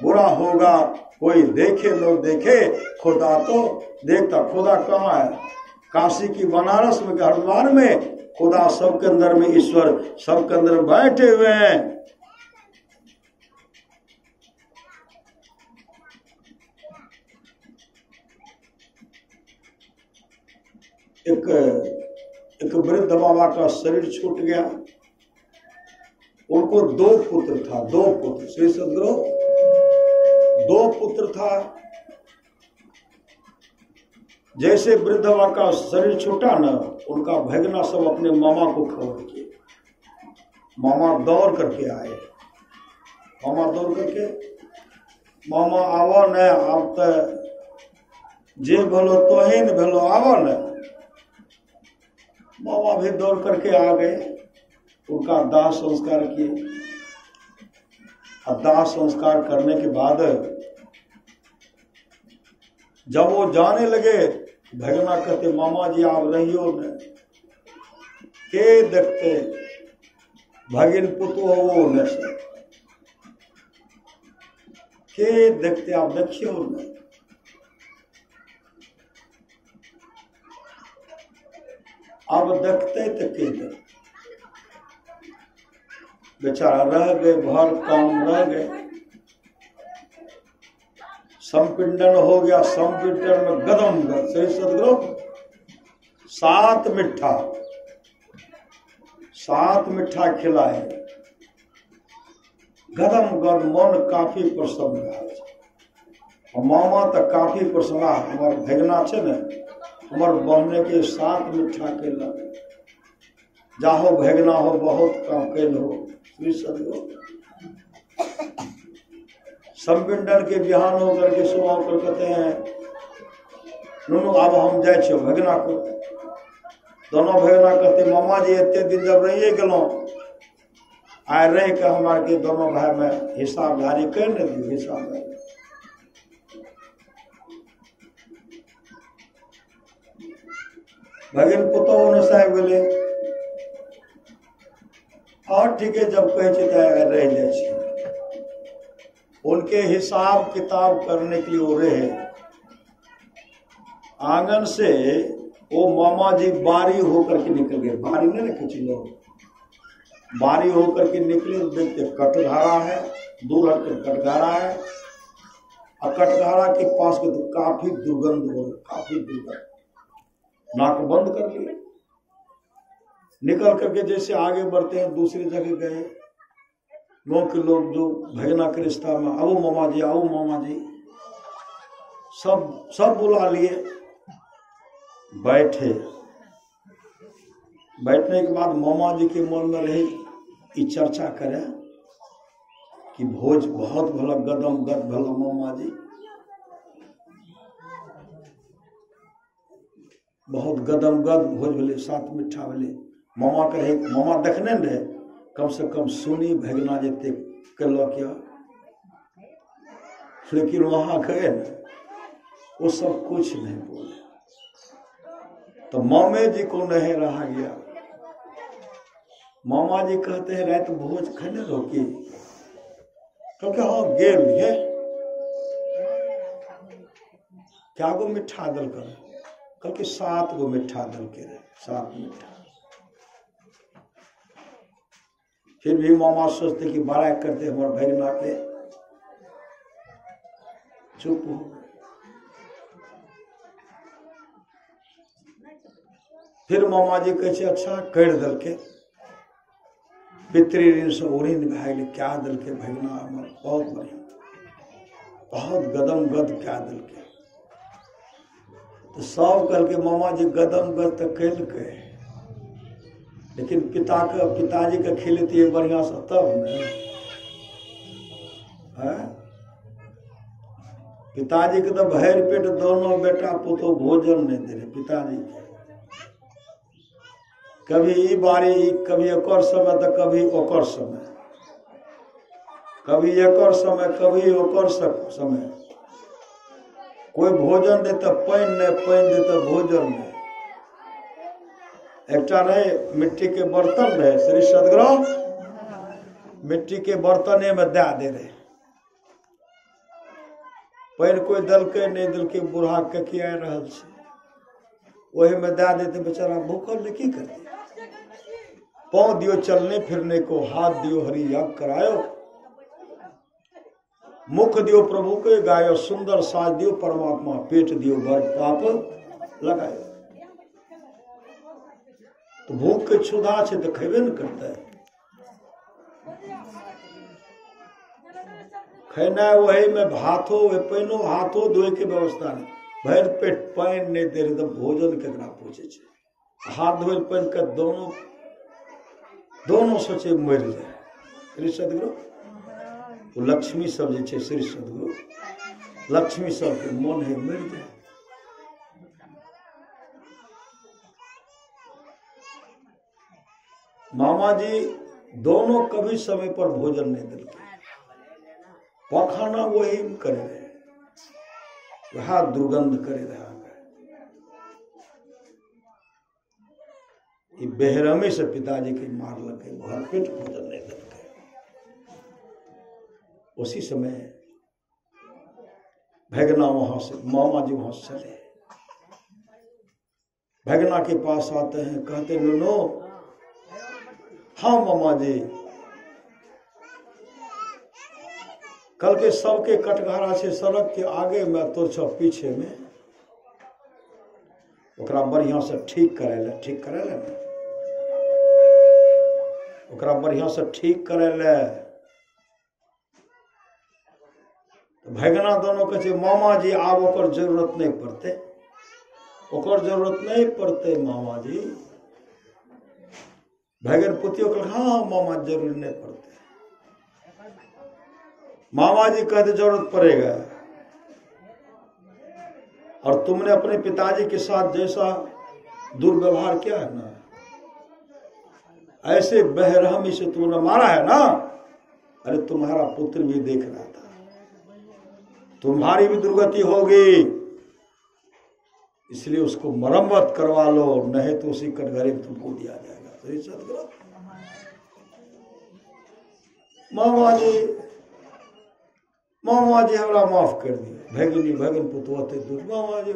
बुरा होगा। कोई देखे न देखे, खुदा तो देखता। खुदा कहाँ है? काशी की बनारस में, हरिद्वार में खुदा सबके अंदर में, ईश्वर सबके अंदर बैठे हुए हैं। एक वृद्ध बाबा का शरीर छूट गया। उनको 2 पुत्र था, 2 पुत्र। श्री सदगुरु 2 पुत्र था। जैसे वृद्ध बाबा का शरीर छूटा ना, उनका भगना सब अपने मामा को खबर किए। मामा दौड़ करके आए। मामा आवा न, आप तो जे भलो तोहिन भलो, आवा न। मामा भी दौड़ करके आ गए, उनका दाह संस्कार किए। दाह संस्कार करने के बाद जब वो जाने लगे, भगना कहते मामा जी आप रहियो न, के देखते भगिन पुतो वो न, के देखते आप देखियो न। अब देखते तो के देखते, बेचारा रह गए, भर काम रह गए। संपिंडन हो गया। संपिंडन में गदम गद से सदगुरु 7 मिठा खिलाए। गदम गद मन काफी प्रसन्न है। मामा तो काफी प्रसन्न। हमारे भगना छे ने, हमारे बहने के 7 मिठा के लगे। जाहो भगना हो, बहुत काम कैल हो। संपिंडन के बिहान होकर के सुबह होकर कहते हैं नुनू अब हम जाए छो भगना को। दोनों भगना कहते मामा जी इतने दिन जब रहिए गलो, आए रह के हमारे के दोनों भाई में हिसाबदारी कर न दी। हिसाबदारी भगिन पुतो ने साहब बोले और ठीक है, जब कहे रह जाए। उनके हिसाब किताब करने के लिए हो रहे आंगन से वो मामा जी बारी होकर के निकल गए। बारी नहीं ना कुछ लोग, बारी होकर के निकले तो देखते कटघारा है, दूर हटकर कटघारा है। और कटघारा के पास के तो काफी दुर्गंध हो, काफी दुर्गंध। नाक बंद कर लिए, निकल करके जैसे आगे बढ़ते हैं दूसरी जगह गए। गाँव के लोग जो भगना के रिश्ता में, आओ मामा जी, आओ मामा जी, सब बुला लिए। बैठे। बैठने के बाद मामा जी के मन में रही कि चर्चा करें कि भोज बहुत भला, गदम गद भला मामा जी, बहुत गदम गद भोज भले, 7 मिठा भले। मामा कहे मामा देखने रहे, कम से कम सुनी भगना जते कल क्या। लेकिन वहां गए न, वो सब कुछ नहीं बोले। तो मामे जी को नहीं रहा गया। मामा जी कहते हैं रात भोज खाने रोकी, क्योंकि हाँ गेल है क्या गो मिठा दल कर, क्योंकि 7 गो मिठा दल के रहे, 7 मिठा। फिर भी मामा सोचते कि बड़ा करते हमारे भगना के, चुप हो। फिर मामा जी कहे अच्छा कर दल के, पितृ ऋण से ओरी निभाए, क्या दल के भगना हमारे बहुत बढ़िया, बहुत गदम गद क्या दल के। तो सब कल के मामा जी गदम गद तक कैल के, लेकिन पिताजी का खिलती है बढ़िया से तब न पिताजी के तो भैर पेट दोनों बेटा पुतो भोजन नहीं दे रहे पिताजी के। कभी ई बारी, कभी एक और समय तो कभी ओकर समय, कभी एक और समय, कभी ओकर समय। कोई भोजन दे तो पानी नहीं, पानी दे तो भोजन नहीं। एकटा नहीं मिट्टी के बर्तन रहे, श्री सदगुरु मिट्टी के बर्तने में दे दे रहे। पानी कोई दलके नहीं दलके, बूढ़ा के किया रहल छे, वही में दे देते, बेचारा भूखल ने की करते। पाँव दियो चलने फिरने को, हाथ दियो हरि याग करायो, मुख दियो प्रभु के गायो, सुंदर साज दियो परमात्मा, पेट दियो भर पाप लगायो। तो भूख के क्षुधा से तो खेबे न करता है। खाना वही में भातो पानो, हाथों धोए के व्यवस्था नहीं, भर पेट पानी नहीं दे रहे तो भोजन केकरा पूछे छे। हाथ धोए पानी के दोनों सोचे मर जाए। श्री सदगुरु वो लक्ष्मी सब जे छे, श्री सदगुरु लक्ष्मी सब के मन है मर जाए। मामा जी दोनों कभी समय पर भोजन नहीं दिलके, पखाना वही करे रहे, वह दुर्गंध करे रहा। बेहरमी से पिताजी की मार लगे, भरपेट भोजन नहीं दिलके। उसी समय भगना वहां से, मामा जी वहां से चले, भगना के पास आते हैं, कहते नो हाँ मामा जी, कल के सबके कटघारा से सड़क के आगे में तो छ पीछे में, ओकरा बढ़िया से ठीक करेले, ठीक करेले ना, ओकरा बढ़िया से ठीक करेले। तो भगना दोनों कहे मामा जी आब ओकर जरूरत नहीं पड़ते, ओकर जरूरत नहीं पड़ते मामा जी। भगन पुतियों कह हाँ मामा जरूर नहीं पड़ते। मामा जी कहते जरूरत पड़ेगा, और तुमने अपने पिताजी के साथ जैसा दुर्व्यवहार किया है ना, ऐसे बेरहमी से तुमने मारा है ना, अरे तुम्हारा पुत्र भी देख रहा था, तुम्हारी भी दुर्गति होगी, इसलिए उसको मरम्मत करवा लो, नहीं तो उसी कटघरे में तुमको दिया जाएगा। सही सदगुरु मामा जी हमरा माफ कर दिए, भगिनी भगन पुतवते दूर, मामा जी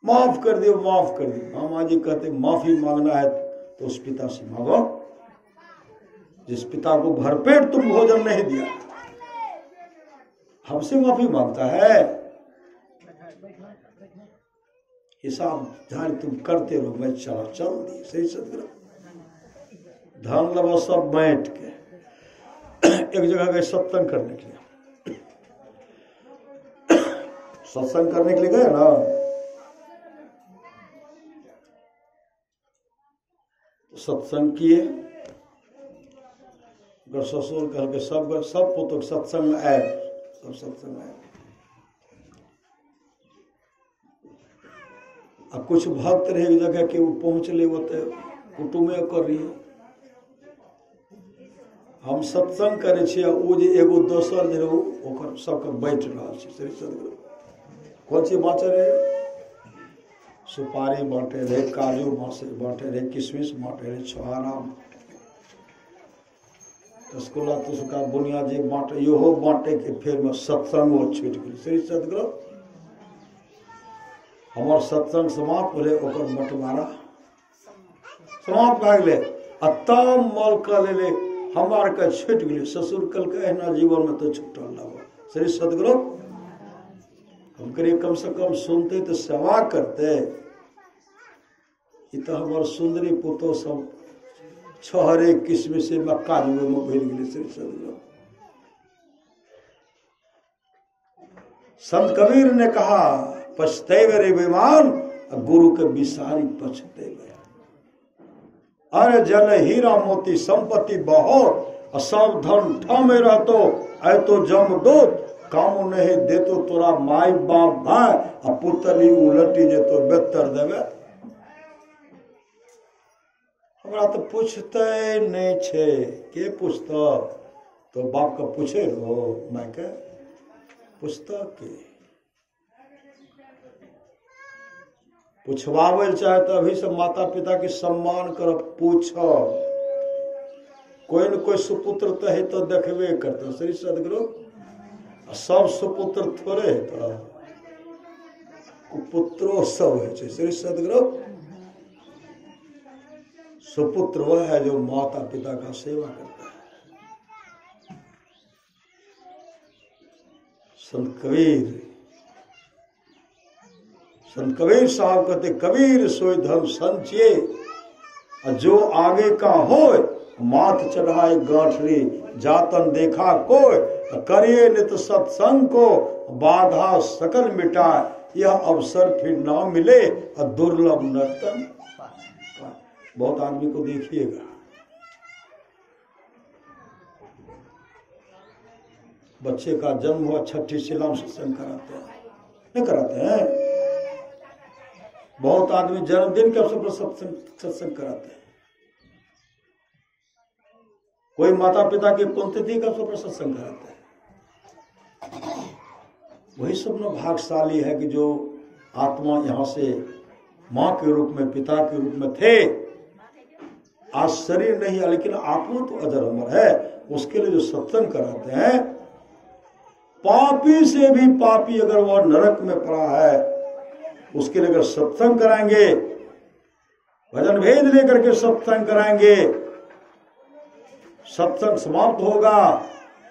माफ कर दियो, माफ कर दियो। मामा जी कहते माफी मांगना है तो उस पिता से मांगो जिस पिता को भरपेट तुम भोजन नहीं दिया, हमसे माफी मांगता है। हिसाब ध्यान तुम करते रहो, मैं चला चल दी। सही सदगुरु धान लबा सब बैठ के एक जगह गए सत्संग करने के लिए, सत्संग करने के लिए गए ना, सत्संग किए, ससुर कह के सब पुत्र सत्संग आए, सब सत्संग आए। आ कुछ भक्त रहे एक जगह के वो पहुंचले होते कुटुमे कर रही, हम सत्संग करे छियै, वो जे एगो दोसर जे रहो ओकर सबके बैठ रहा छै। श्री सदगुरु कोन चीज बाँटे रहे, सुपारी बांटे रहे, काजू बांटे रहे, किशमिश बांटे रहे, छोहारा, रसगुल्ला, तुसका बुनिया जे बांटे, इहो बांटे के फिर में सत्संग वो छूट गई। श्री सदगुरु हमार सत्संग समाप्त भेले, ओकर बंटवारा समाप्त भए गेलै, आ तब मल कह ले हमार के छूट गए। ससुर कल के एहना जीवन में तो छूटल लगा। श्री सदगुरु हम करिए कम से कम सुनते तो सेवा करते, तो हमार सुंदरी पुतो सब छोहरे किस्म से मक्का जुए में भर गए। श्री सदगुरु संत कबीर ने कहा पछतेवे रे बेमान, गुरु के बिसारी पछतेवे। अरे जन हीरा मोती संपत्ति बहुत, सब धन ठामे रहतो, ऐ तो जमदूत काम नहीं दे तो तोरा माई बाप भाई आ पुतली उलटी जे तो बेहतर देवे। हमरा तो पूछते नहीं छे, के पूछता तो बाप का पूछे रो, मैं के पूछता के पूछवावे चाहे तो अभी से माता पिता के सम्मान कर पूछ। कोई न कोई सुपुत्र तो है तो देखबे करते श्री सदगुरु, सब सुपुत्र थोड़े है तो कुपुत्रो सब है श्री सदगुरु। सुपुत्र वह है जो माता पिता का सेवा करता है। संत कबीर साहब कहते कबीर सोई धर्म संचिए, जो आगे का हो माथ चढ़ाए गांठरी, जातन देखा कोई करिए नित सत्संग को, बाधा सकल मिटाए यह अवसर फिर ना मिले दुर्लभ नर्तन। बहुत आदमी को देखिएगा बच्चे का जन्म हुआ छठी शिला में सत्संग कराते हैं, नहीं कराते हैं। बहुत आदमी जन्मदिन के अवसर पर सत्संग कराते हैं। कोई माता पिता की पुण्यतिथि के अवसर पर सत्संग कराते हैं। वही सब न भाग्यशाली है कि जो आत्मा यहाँ से माँ के रूप में पिता के रूप में थे, आज शरीर नहीं है लेकिन आत्मा तो अजर अमर है। उसके लिए जो सत्संग कराते हैं, पापी से भी पापी अगर वह नरक में पड़ा है उसके लिए अगर सत्संग कराएंगे, भजन भेद लेकर के सत्संग कराएंगे, सत्संग समाप्त होगा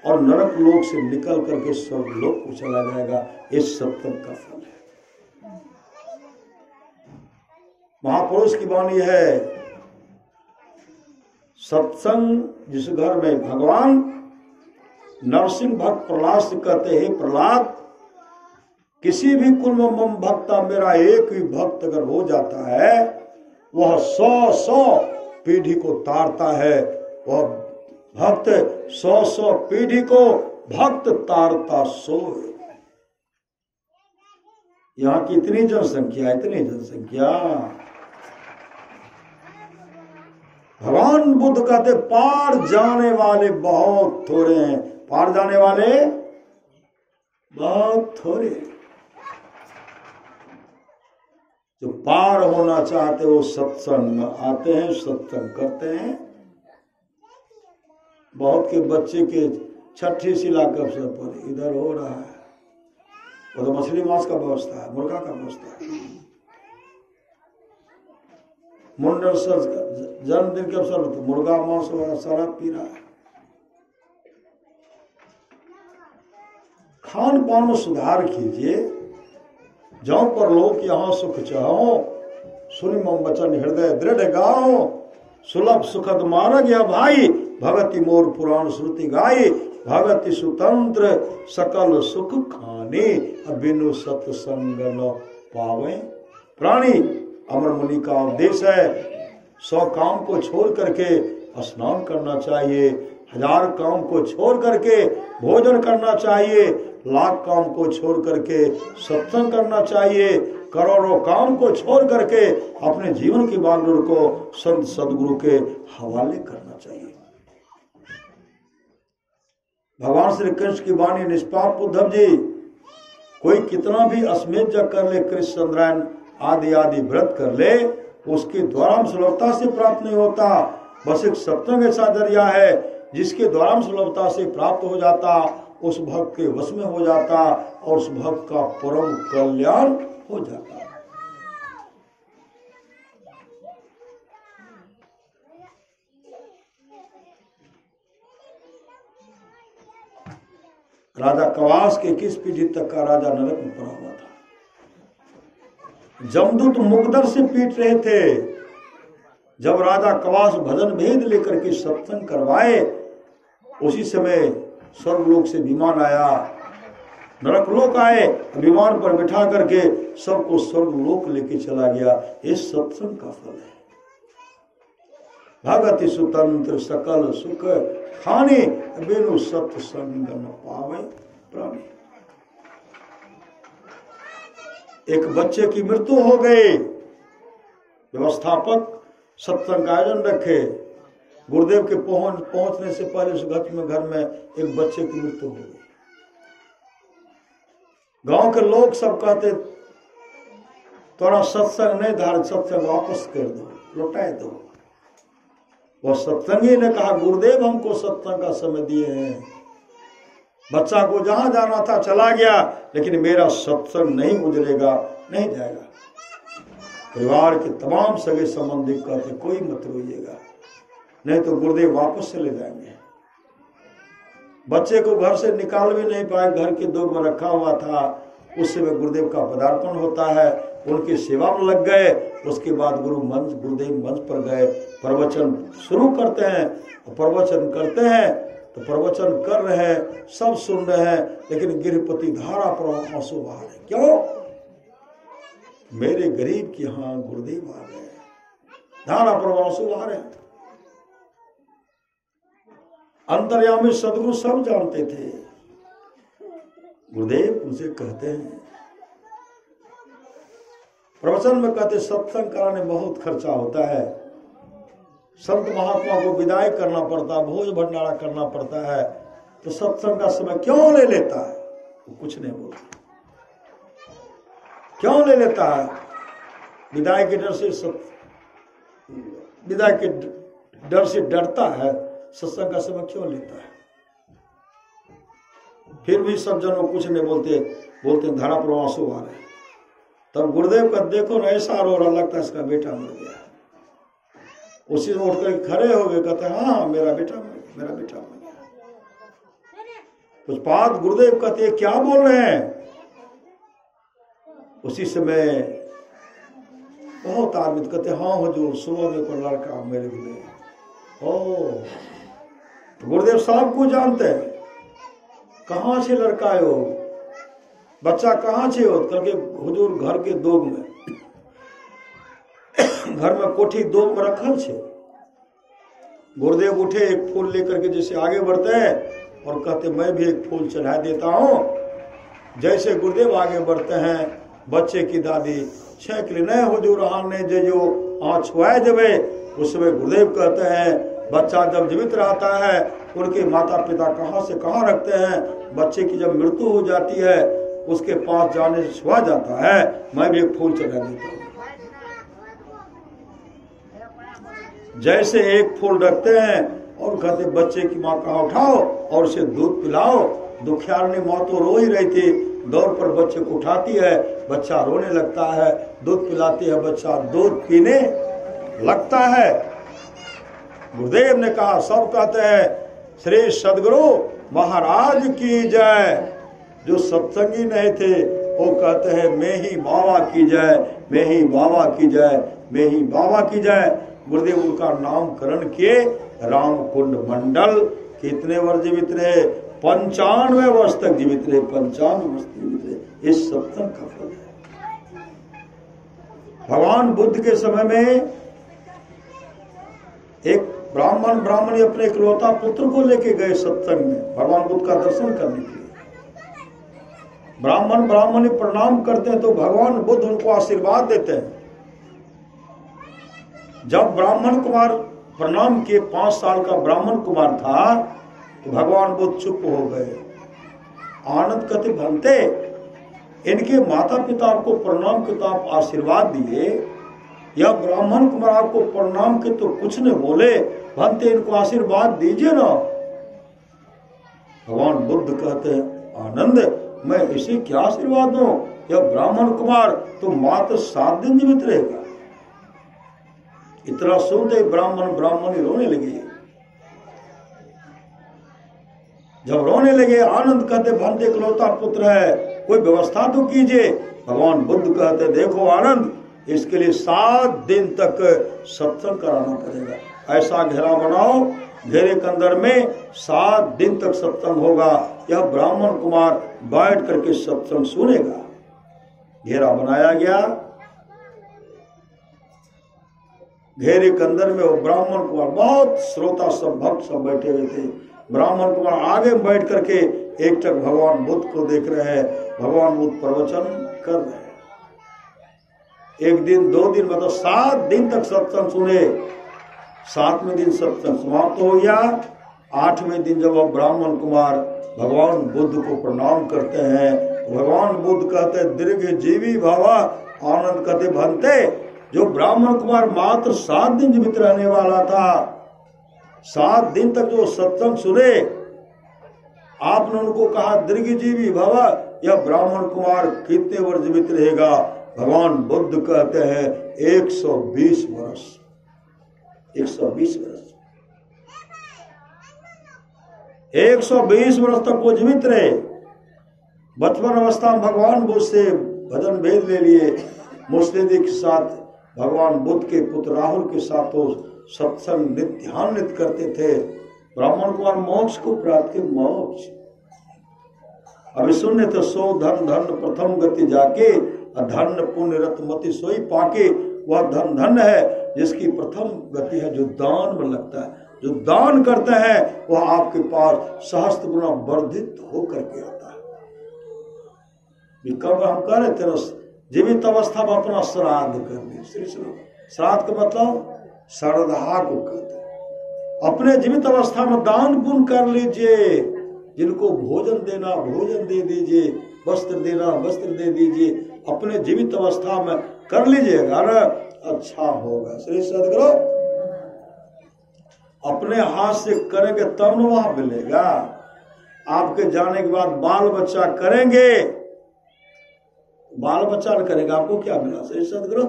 और नरक लोक से निकल करके स्वर्ग लोक को चला जाएगा। इस सत्संग का फल है। महापुरुष की वाणी है, सत्संग जिस घर में भगवान नरसिंह भक्त प्रहलाद से कहते हैं, प्रहलाद किसी भी कुल में मम भक्ता, मेरा एक ही भक्त अगर हो जाता है वह 100 पीढ़ी को तारता है। वह भक्त 100 पीढ़ी को भक्त तारता सोए। यहाँ की इतनी जनसंख्या, इतनी जनसंख्या। भगवान बुद्ध कहते पार जाने वाले बहुत थोड़े हैं, पार जाने वाले बहुत थोड़े। जो पार होना चाहते वो सत्संग में आते हैं, सत्संग करते हैं। बहुत के बच्चे के छठी शिला के अवसर पर इधर हो रहा है, वो तो मछली मांस का व्यवस्था है, मुर्गा का व्यवस्था है। मुंडन सर जन्मदिन के अवसर पर मुर्गा मांस वगैरह शराब पी रहा है। खान पान में सुधार कीजिए। जौ पर लोक यहाँ सुख चाहो, सुनि मम वचन हृदय दृढ़ गाओ। सुलभ सुखद मार्ग या भाई, भगति मोर पुराण श्रुति गाई। भगति सुतंत्र सकल सुख खाने, बिनु सत्संग न पावे प्राणी। अमर मुनि का उपदेश है, 100 काम को छोड़ करके स्नान करना चाहिए, 1000 काम को छोड़ करके भोजन करना चाहिए, लाख काम को छोड़ करके सत्संग करना चाहिए, करोड़ों काम को छोड़ करके अपने जीवन की बागडोर को संत सदगुरु के हवाले करना चाहिए। भगवान श्री कृष्ण की वाणी निष्पाप उद्धव जी, कोई कितना भी अश्वमेध यज्ञ कर ले, कृष्ण चंद्रायन आदि आदि व्रत कर ले, उसके द्वारा हम सुलभता से प्राप्त नहीं होता। बस एक सत्संग ऐसा जरिया है जिसके द्वारा हम सुलभता से प्राप्त हो जाता, उस भक्त के वश में हो जाता और उस भक्त का परम कल्याण हो जाता। राजा कवास के 21 पीढ़ी तक का राजा नरक में पड़ा हुआ था। जमदूत मुकदर से पीट रहे थे। जब राजा कवास भजन भेद लेकर के सत्संग करवाए, उसी समय स्वर्गलोक से विमान आया, नरकलोक आए, विमान पर बिठा करके सबको स्वर्गलोक लेके चला गया। ये सत्संग का फल है। भगति सुतंत्र सकल सुख खाने, बिनु सत्संग न पावे प्राणी। एक बच्चे की मृत्यु हो गई। व्यवस्थापक सत्संग का आयोजन रखे, गुरुदेव के पहुंचने से पहले उस घर में एक बच्चे की मृत्यु हो गई। गांव के लोग सब कहते थोड़ा सत्संग नहीं धारित, सत्संग वापस कर दो, लौटा दो। वह सत्संगी ने कहा गुरुदेव हमको सत्संग का समय दिए हैं, बच्चा को जहां जाना था चला गया, लेकिन मेरा सत्संग नहीं गुजरेगा, नहीं जाएगा। परिवार के तमाम सगे संबंधी कहते कोई मत रोइएगा, नहीं तो गुरुदेव वापस चले जाएंगे। बच्चे को घर से निकाल भी नहीं पाए, घर के दोग में रखा हुआ था। उस समय गुरुदेव का पदार्पण होता है, उनकी सेवा में लग गए। उसके बाद गुरुदेव मंच पर गए, प्रवचन शुरू करते हैं। प्रवचन करते हैं तो प्रवचन कर रहे हैं, सब सुन रहे हैं, लेकिन गृहपति धारा पर आंसू बहा रहे। क्यों? मेरे गरीब के यहाँ गुरुदेव आ गए, धारा पर आंसू बहा रहे। अंतर्यामी सदगुरु सब जानते थे। गुरुदेव उनसे कहते हैं, प्रवचन में कहते सत्संग कराने बहुत खर्चा होता है, संत महात्मा को विदाई करना पड़ता है, भोज भंडारा करना पड़ता है, तो सत्संग का समय क्यों ले लेता है? वो कुछ नहीं बोलता। क्यों ले लेता है? विदाई के डर से डरता है, सत्संग का समय क्यों लेता है? फिर भी सब जनों कुछ नहीं बोलते धारा पर आंसू आ रहे। तब गुरुदेव का देखो ना ऐसा रो रहा, लगता है इसका बेटा मर गया। उसी में उठकर खड़े हो गए, कहते हाँ मेरा बेटा मर गया, मेरा बेटा मर गया। कुछ बात गुरुदेव कहते क्या बोल रहे हैं? उसी समय बहुत आदमी कहते हाँ हुजूर, सुबह में कोई लड़का मेरे लिए। ओ गुरुदेव साहब को जानते हैं, कहाँ से लड़का है वो, बच्चा कहाँ से हो? करके हुजूर घर के दोग में, घर में कोठी दोग में रखल छे। गुरुदेव उठे, एक फूल लेकर के जैसे आगे बढ़ते हैं और कहते मैं भी एक फूल चढ़ा देता हूँ। जैसे गुरुदेव आगे बढ़ते हैं, बच्चे की दादी छेक ले नहीं हुजूर हाँ नहीं जो हाँ छुआए जबे। उस समय गुरुदेव कहते हैं बच्चा जब जीवित रहता है उनके माता पिता कहाँ से कहाँ रखते हैं, बच्चे की जब मृत्यु हो जाती है उसके पास जाने से छुआ जाता है, मैं भी एक फूल चढ़ा देता हूँ। जैसे एक फूल रखते हैं और कहते बच्चे की माँ कहाँ उठाओ और उसे दूध पिलाओ। दुखियारनी माँ तो रो ही रही थी, दौड़ पर बच्चे को उठाती है, बच्चा रोने लगता है, दूध पिलाती है, बच्चा दूध पीने लगता है। गुरुदेव ने कहा, सब कहते हैं श्री सदगुरु महाराज की जय। जो सत्संगी नहीं थे वो कहते हैं मैं ही बाबा की जय, मैं ही बाबा की जय, मैं ही बाबा की जय। गुरुदेव उनका नामकरण किए। रामकुंड मंडल कितने वर्ष जीवित रहे? 95 वर्ष तक जीवित रहे, 95 वर्ष जीवित रहे। इस सत्संग का फल है। भगवान बुद्ध के समय में एक ब्राह्मणी अपने इकलौता पुत्र को लेके गए सत्संग में भगवान बुद्ध का दर्शन करने के लिए। ब्राह्मणी प्रणाम करते हैं तो भगवान बुद्ध उनको आशीर्वाद देते हैं। जब ब्राह्मण कुमार प्रणाम किए, 5 साल का ब्राह्मण कुमार था, तो भगवान बुद्ध चुप हो गए। आनंद कहते भंते, इनके माता पिता आपको प्रणाम के तो आप आशीर्वाद दिए, या ब्राह्मण कुमार आपको प्रणाम के तो कुछ नहीं बोले, भंते इनको आशीर्वाद दीजिए ना। भगवान बुद्ध कहते हैं आनंद मैं इसे क्या आशीर्वाद दूं? यह ब्राह्मण कुमार तो मात्र 7 दिन जीवित रहेगा। इतना सुनते ब्राह्मणी रोने लगे। जब रोने लगे, आनंद कहते भंते इकलौता पुत्र है, कोई व्यवस्था तो कीजिए। भगवान बुद्ध कहते देखो आनंद, इसके लिए 7 दिन तक सत्संग कराना पड़ेगा। ऐसा घेरा बनाओ, घेरे के अंदर में 7 दिन तक सत्संग होगा। यह ब्राह्मण कुमार बैठ करके सत्संग सुनेगा। घेरा बनाया गया। घेरे के अंदर में वो ब्राह्मण कुमार, बहुत श्रोता सब भक्त सब बैठे हुए थे। ब्राह्मण कुमार आगे बैठ करके एक टक भगवान बुद्ध को देख रहे हैं। भगवान बुद्ध प्रवचन कर रहे हैं। एक दिन 2 दिन मतलब 7 दिन तक सत्संग सुने। 7वें दिन सत्संग समाप्त हो गया। 8वें दिन जब वह ब्राह्मण कुमार भगवान बुद्ध को प्रणाम करते हैं, भगवान बुद्ध कहते दीर्घ जीवी भव आनंद कहते भंते। जो ब्राह्मण कुमार मात्र 7 दिन जीवित रहने वाला था, 7 दिन तक जो सत्संग सुने, आपने उनको कहा दीर्घजीवी भव। यह ब्राह्मण कुमार कितने वर्ष जीवित रहेगा? भगवान बुद्ध कहते हैं 120 वर्ष। 120 वर्ष 120 वर्ष तक वो जीवित रहे। बचपन अवस्था में भगवान बुद्ध से भजन भेद ले लिए। मुस्लिदी के साथ भगवान बुद्ध के पुत्र राहुल के साथ तो सत्संग नित्य ध्यान नित्य करते थे। ब्राह्मण कुमार मोक्ष को प्राप्त के मोक्ष। अभी सुनने तो सो धन धन प्रथम गति जाके, धन पुण्य रत्नमति सोई पाके। वह धन धन है जिसकी प्रथम गति है जो दान में लगता है। जो दान करते हैं वह आपके पास सहस्त्र गुना वर्धित होकर के आता है। कब हम कह रहे थे जीवित अवस्था में अपना श्राद्ध करने। श्राद्ध का मतलब श्रद्धा को कहते हैं। अपने जीवित अवस्था में दान पुण्य कर लीजिए। जिनको भोजन देना भोजन दे दीजिए, वस्त्र देना वस्त्र दे दीजिए। अपने जीवित अवस्था में कर लीजिएगा ना, अच्छा होगा। श्री सदगुरु अपने हाथ से करेंगे तब न वहां मिलेगा। आपके जाने के बाद बाल बच्चा करेंगे, बाल बच्चा न करेगा, आपको क्या मिला? श्री सदगुरु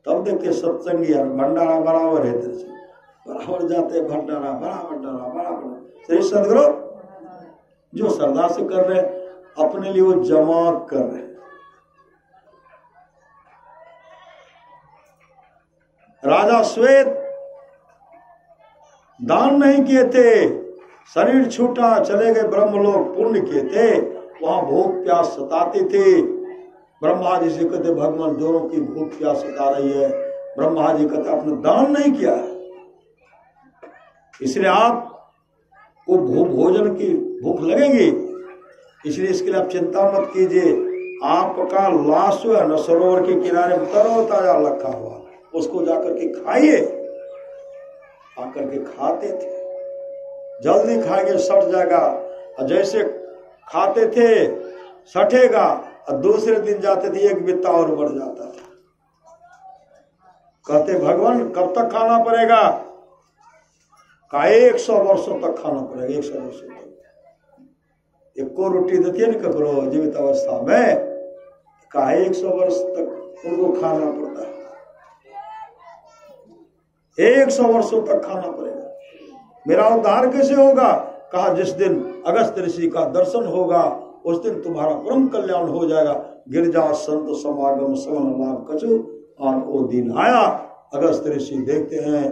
तब देखते सत्संगी भंडारा बराबर है, बराबर जाते भंडारा बराबर। श्री सदगुरु जो श्रद्धा से कर रहे अपने लिए वो जमा कर रहे। राजा श्वेत दान नहीं किए थे, शरीर छूटा चले गए ब्रह्मलोक। पुण्य किए थे, वहां भूख प्यास सताती थी। ब्रह्मा जी से कहते भगवान दोनों की भूख प्यास सता रही है। ब्रह्मा जी कहते आपने दान नहीं किया है, इसलिए आप को भोजन की भूख लगेगी। इसलिए इसके लिए आप चिंता मत कीजिए। आपका लाश जो है न सरोवर के किनारे तरो ताजा रखा हुआ, उसको जाकर के खाइए। आकर के खाते थे, जल्दी खाएंगे सट जाएगा। और जैसे खाते थे सटेगा, और दूसरे दिन जाते थे 1 बित्ता और बढ़ जाता था। कहते भगवान कब तक खाना पड़ेगा? का 100 वर्षों तक खाना पड़ेगा। 100 वर्षों तक एक को रोटी देती है ना ककरो जीवित अवस्था में, का 100 वर्ष तक उनको खाना पड़ता है। 100 वर्षों तक खाना पड़ेगा। मेरा उद्धार कैसे होगा? कहा जिस दिन अगस्त ऋषि का दर्शन होगा उस दिन तुम्हारा परम कल्याण हो जाएगा। गिरजा संत समागम सवन लाभ कछु और वो दिन आया। अगस्त ऋषि देखते हैं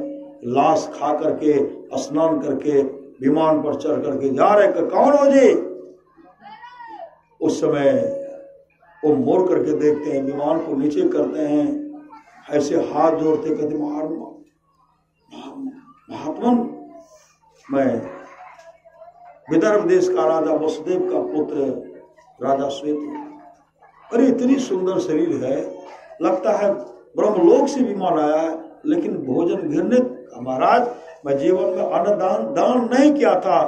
लाश खा करके स्नान करके विमान पर चढ़ करके जा रहे। कौन हो जी? उस समय वो मोड़ करके देखते हैं, विमान को नीचे करते हैं, ऐसे हाथ जोड़ते कहते महात्मन मैं विदर्भ देश का राजा वसुदेव का पुत्र राजा श्वेत। अरे इतनी सुंदर शरीर है, लगता है ब्रह्मलोक से विमान आया है, लेकिन भोजन गिरने महाराज मैं जीवन में अन्न दान नहीं किया था,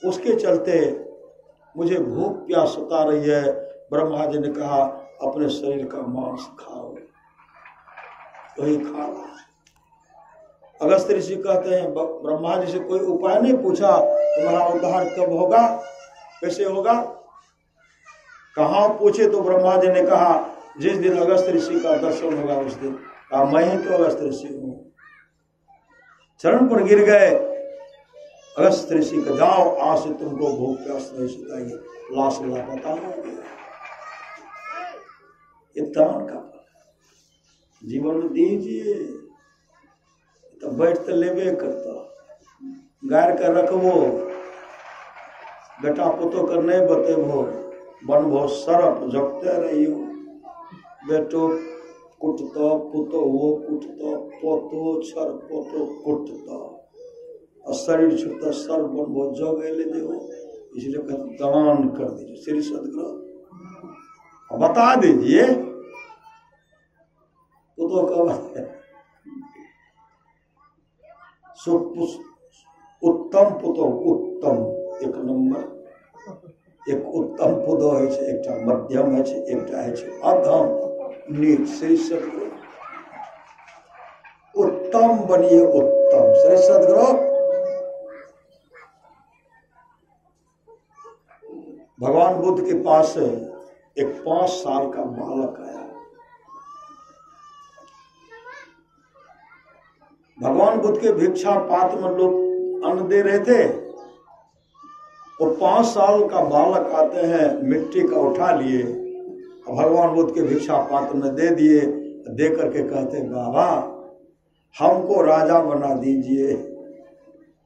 उसके चलते मुझे भूख प्यास सता रही है। ब्रह्मा जी ने कहा अपने शरीर का मांस खाओ, वही खा। अगस्त ऋषि कहते हैं ब्रह्मा जी से कोई उपाय नहीं पूछा, तुम्हारा उद्धार कब होगा, कैसे होगा? कहाँ पूछे तो ब्रह्मा जी ने कहा जिस दिन अगस्त ऋषि का दर्शन होगा उस दिन। कहा मैं ही तो अगस्त ऋषि हूं। चरण पर गिर गए। अगस्त ऋषि का जाओ, आज से तुमको भूख प्यास नहीं सताएगी, लाश लापता हो गया। ये दान का जीवन में दीजिए, तो बैठ तो लेवे करता, गायर कर रखबो, बेटा पुतो कर नहीं बतेबो, बनबो सरप जगते रहियो। बेटो कुटता पुतो वो कुटता, पोतो छर पोतो कुटता, और शरीर छुटता सर बनबो जग ले देवो। इसलिए कहते दान कर दीजिए। श्री सदगुरु बता दीजिए पुतो का है उत्तम पुतो, उत्तम एक नंबर, एक उत्तम पुतो है, एक मध्यम है, एक अधम नीच। श्री सदगुरु उत्तम बनिए, उत्तम। श्री सदगुरु भगवान बुद्ध के पास एक 5 साल का बालक आया। भगवान बुद्ध के भिक्षा पात्र में लोग अन्न दे रहे थे, वो 5 साल का बालक आते हैं, मिट्टी का उठा लिए, भगवान बुद्ध के भिक्षा पात्र में दे दिए। दे करके कहते, बाबा हमको राजा बना दीजिए,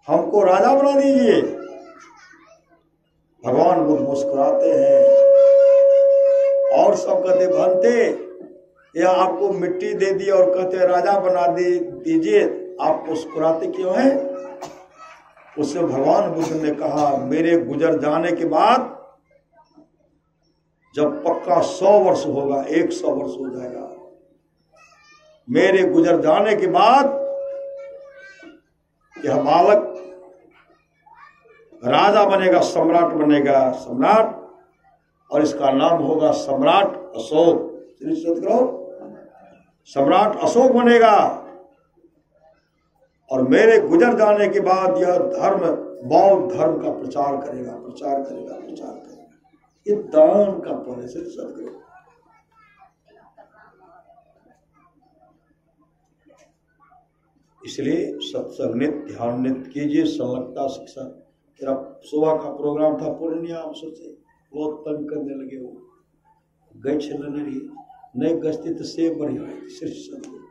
हमको राजा बना दीजिए। भगवान बुद्ध मुस्कुराते हैं और सब कहते, भंते या आपको मिट्टी दे दी और कहते राजा बना दीजिए, आप मुस्कुराते क्यों हैं? उससे भगवान बुद्ध ने कहा, मेरे गुजर जाने के बाद जब पक्का 100 वर्ष होगा, 100 वर्ष हो जाएगा, मेरे गुजर जाने के बाद यह बालक राजा बनेगा, सम्राट बनेगा, सम्राट, और इसका नाम होगा सम्राट अशोक। श्री सदगुरु सम्राट अशोक बनेगा, और मेरे गुजर जाने के बाद यह धर्म बौद्ध धर्म का प्रचार करेगा, प्रचार करेगा, प्रचार करेगा। ये दान का फल है। श्री सदगुरु इसलिए सत्संग नित्य, ध्यान नित्य कीजिए, संलग्नता शिक्षा। तेरा सुबह का प्रोग्राम था पूर्णिया, आप सोचे बहुत तंग करने लगे, वो गए छलने रही नहीं गश्ती तो से बढ़िया है। श्री सदगुरु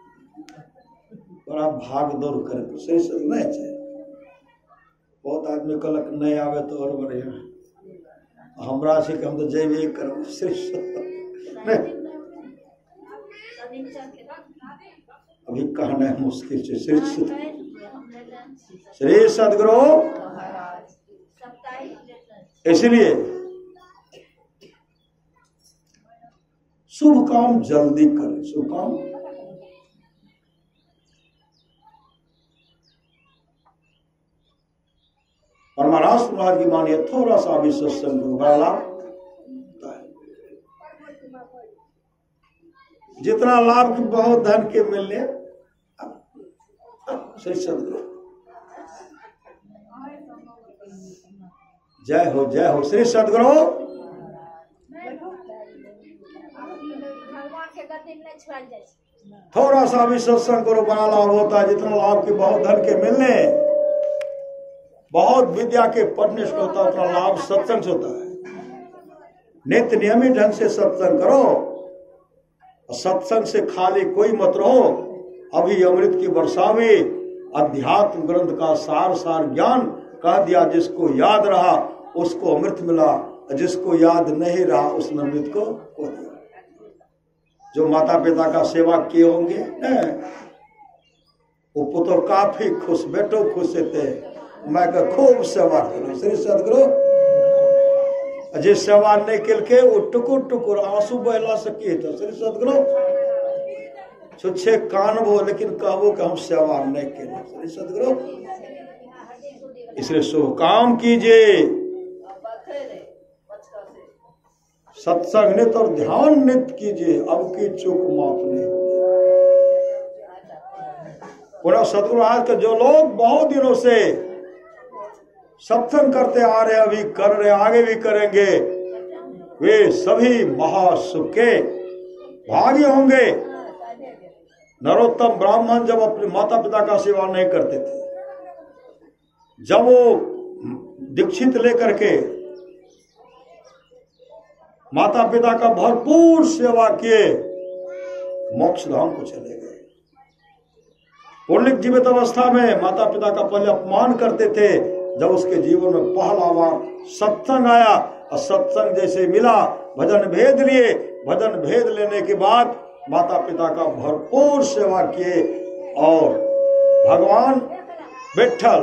बड़ा भाग दौड़ करे तो श्री सदगुरु नहीं चाहिए। बहुत आदमी कलक नहीं आवे तो और बढ़िया, हमरा से हम तो जैवे करो। श्री सदगुरु अभी कहना है मुश्किल से। श्री सदगुरु इसलिए शुभ काम जल्दी करें, शुभ काम। और महाराज महाराज की मानिए, थोड़ा सा भी सत्संग बड़ा लाभ, जितना लाभ की बहुत धन के मिलने। श्री सदगुरु जय हो, जय हो। श्री सदगुरु थोड़ा सा भी सत्संग करो, बड़ा लाभ होता है। जितना लाभ के बहुत धन के मिलने, बहुत विद्या के पढ़ने से होता है, उतना लाभ सत्संग से होता है। नित्य नियमित ढंग से सत्संग करो, सत्संग से खाली कोई मत रहो। अभी अमृत की वर्षा में अध्यात्म ग्रंथ का सार सार ज्ञान कह दिया। जिसको याद रहा उसको अमृत मिला, जिसको याद नहीं रहा उसने अमृत को खो दिया। जो माता पिता का सेवा किए होंगे वो पुत्र काफी खुश, बेटो खुश थे, मैं खूब सेवा करूं। श्री सदगुरु जे सेवा नहीं कल के वो टुकुर टुकुर आंसू बहला सके तो श्री सदगुरु छुच्छे कानबो, लेकिन कहबो कि हम सेवा नहीं करें। श्री सदगुरु इसलिए शुभ काम कीजिए, सत्संग नित्य और ध्यान नित्य कीजिए। अब की चूक माफ नहीं होगी। पुनः सदगुरु आज के जो लोग बहुत दिनों से सत्संग करते आ रहे, अभी कर रहे, आगे भी करेंगे, वे सभी महासुख के भागी होंगे। नरोत्तम ब्राह्मण जब अपने माता पिता का सेवा नहीं करते थे, जब वो दीक्षित लेकर के माता पिता का भरपूर सेवा किए, मोक्ष धाम को चले गए। पुण्य जीवित अवस्था में माता पिता का पहले अपमान करते थे, जब उसके जीवन में पहला बार सत्संग आया और सत्संग जैसे मिला, भजन भेद लिए, भजन भेद लेने के बाद माता पिता का भरपूर सेवा किए और भगवान विठ्ठल,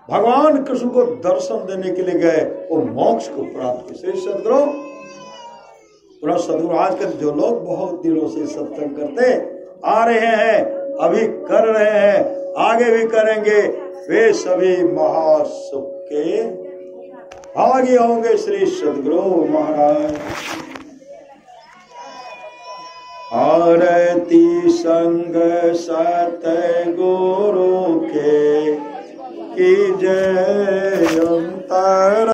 भगवान कृष्ण को दर्शन देने के लिए गए, वो मोक्ष को प्राप्त किए। श्री सदगुरु पूरा सदगुरु आजकल जो लोग बहुत दिनों से सत्संग करते आ रहे हैं, अभी कर रहे हैं, आगे भी करेंगे, वे सभी महासुख के भागी होंगे। श्री सदगुरु महाराज। आरती संग सतगुरु के की जय अंतर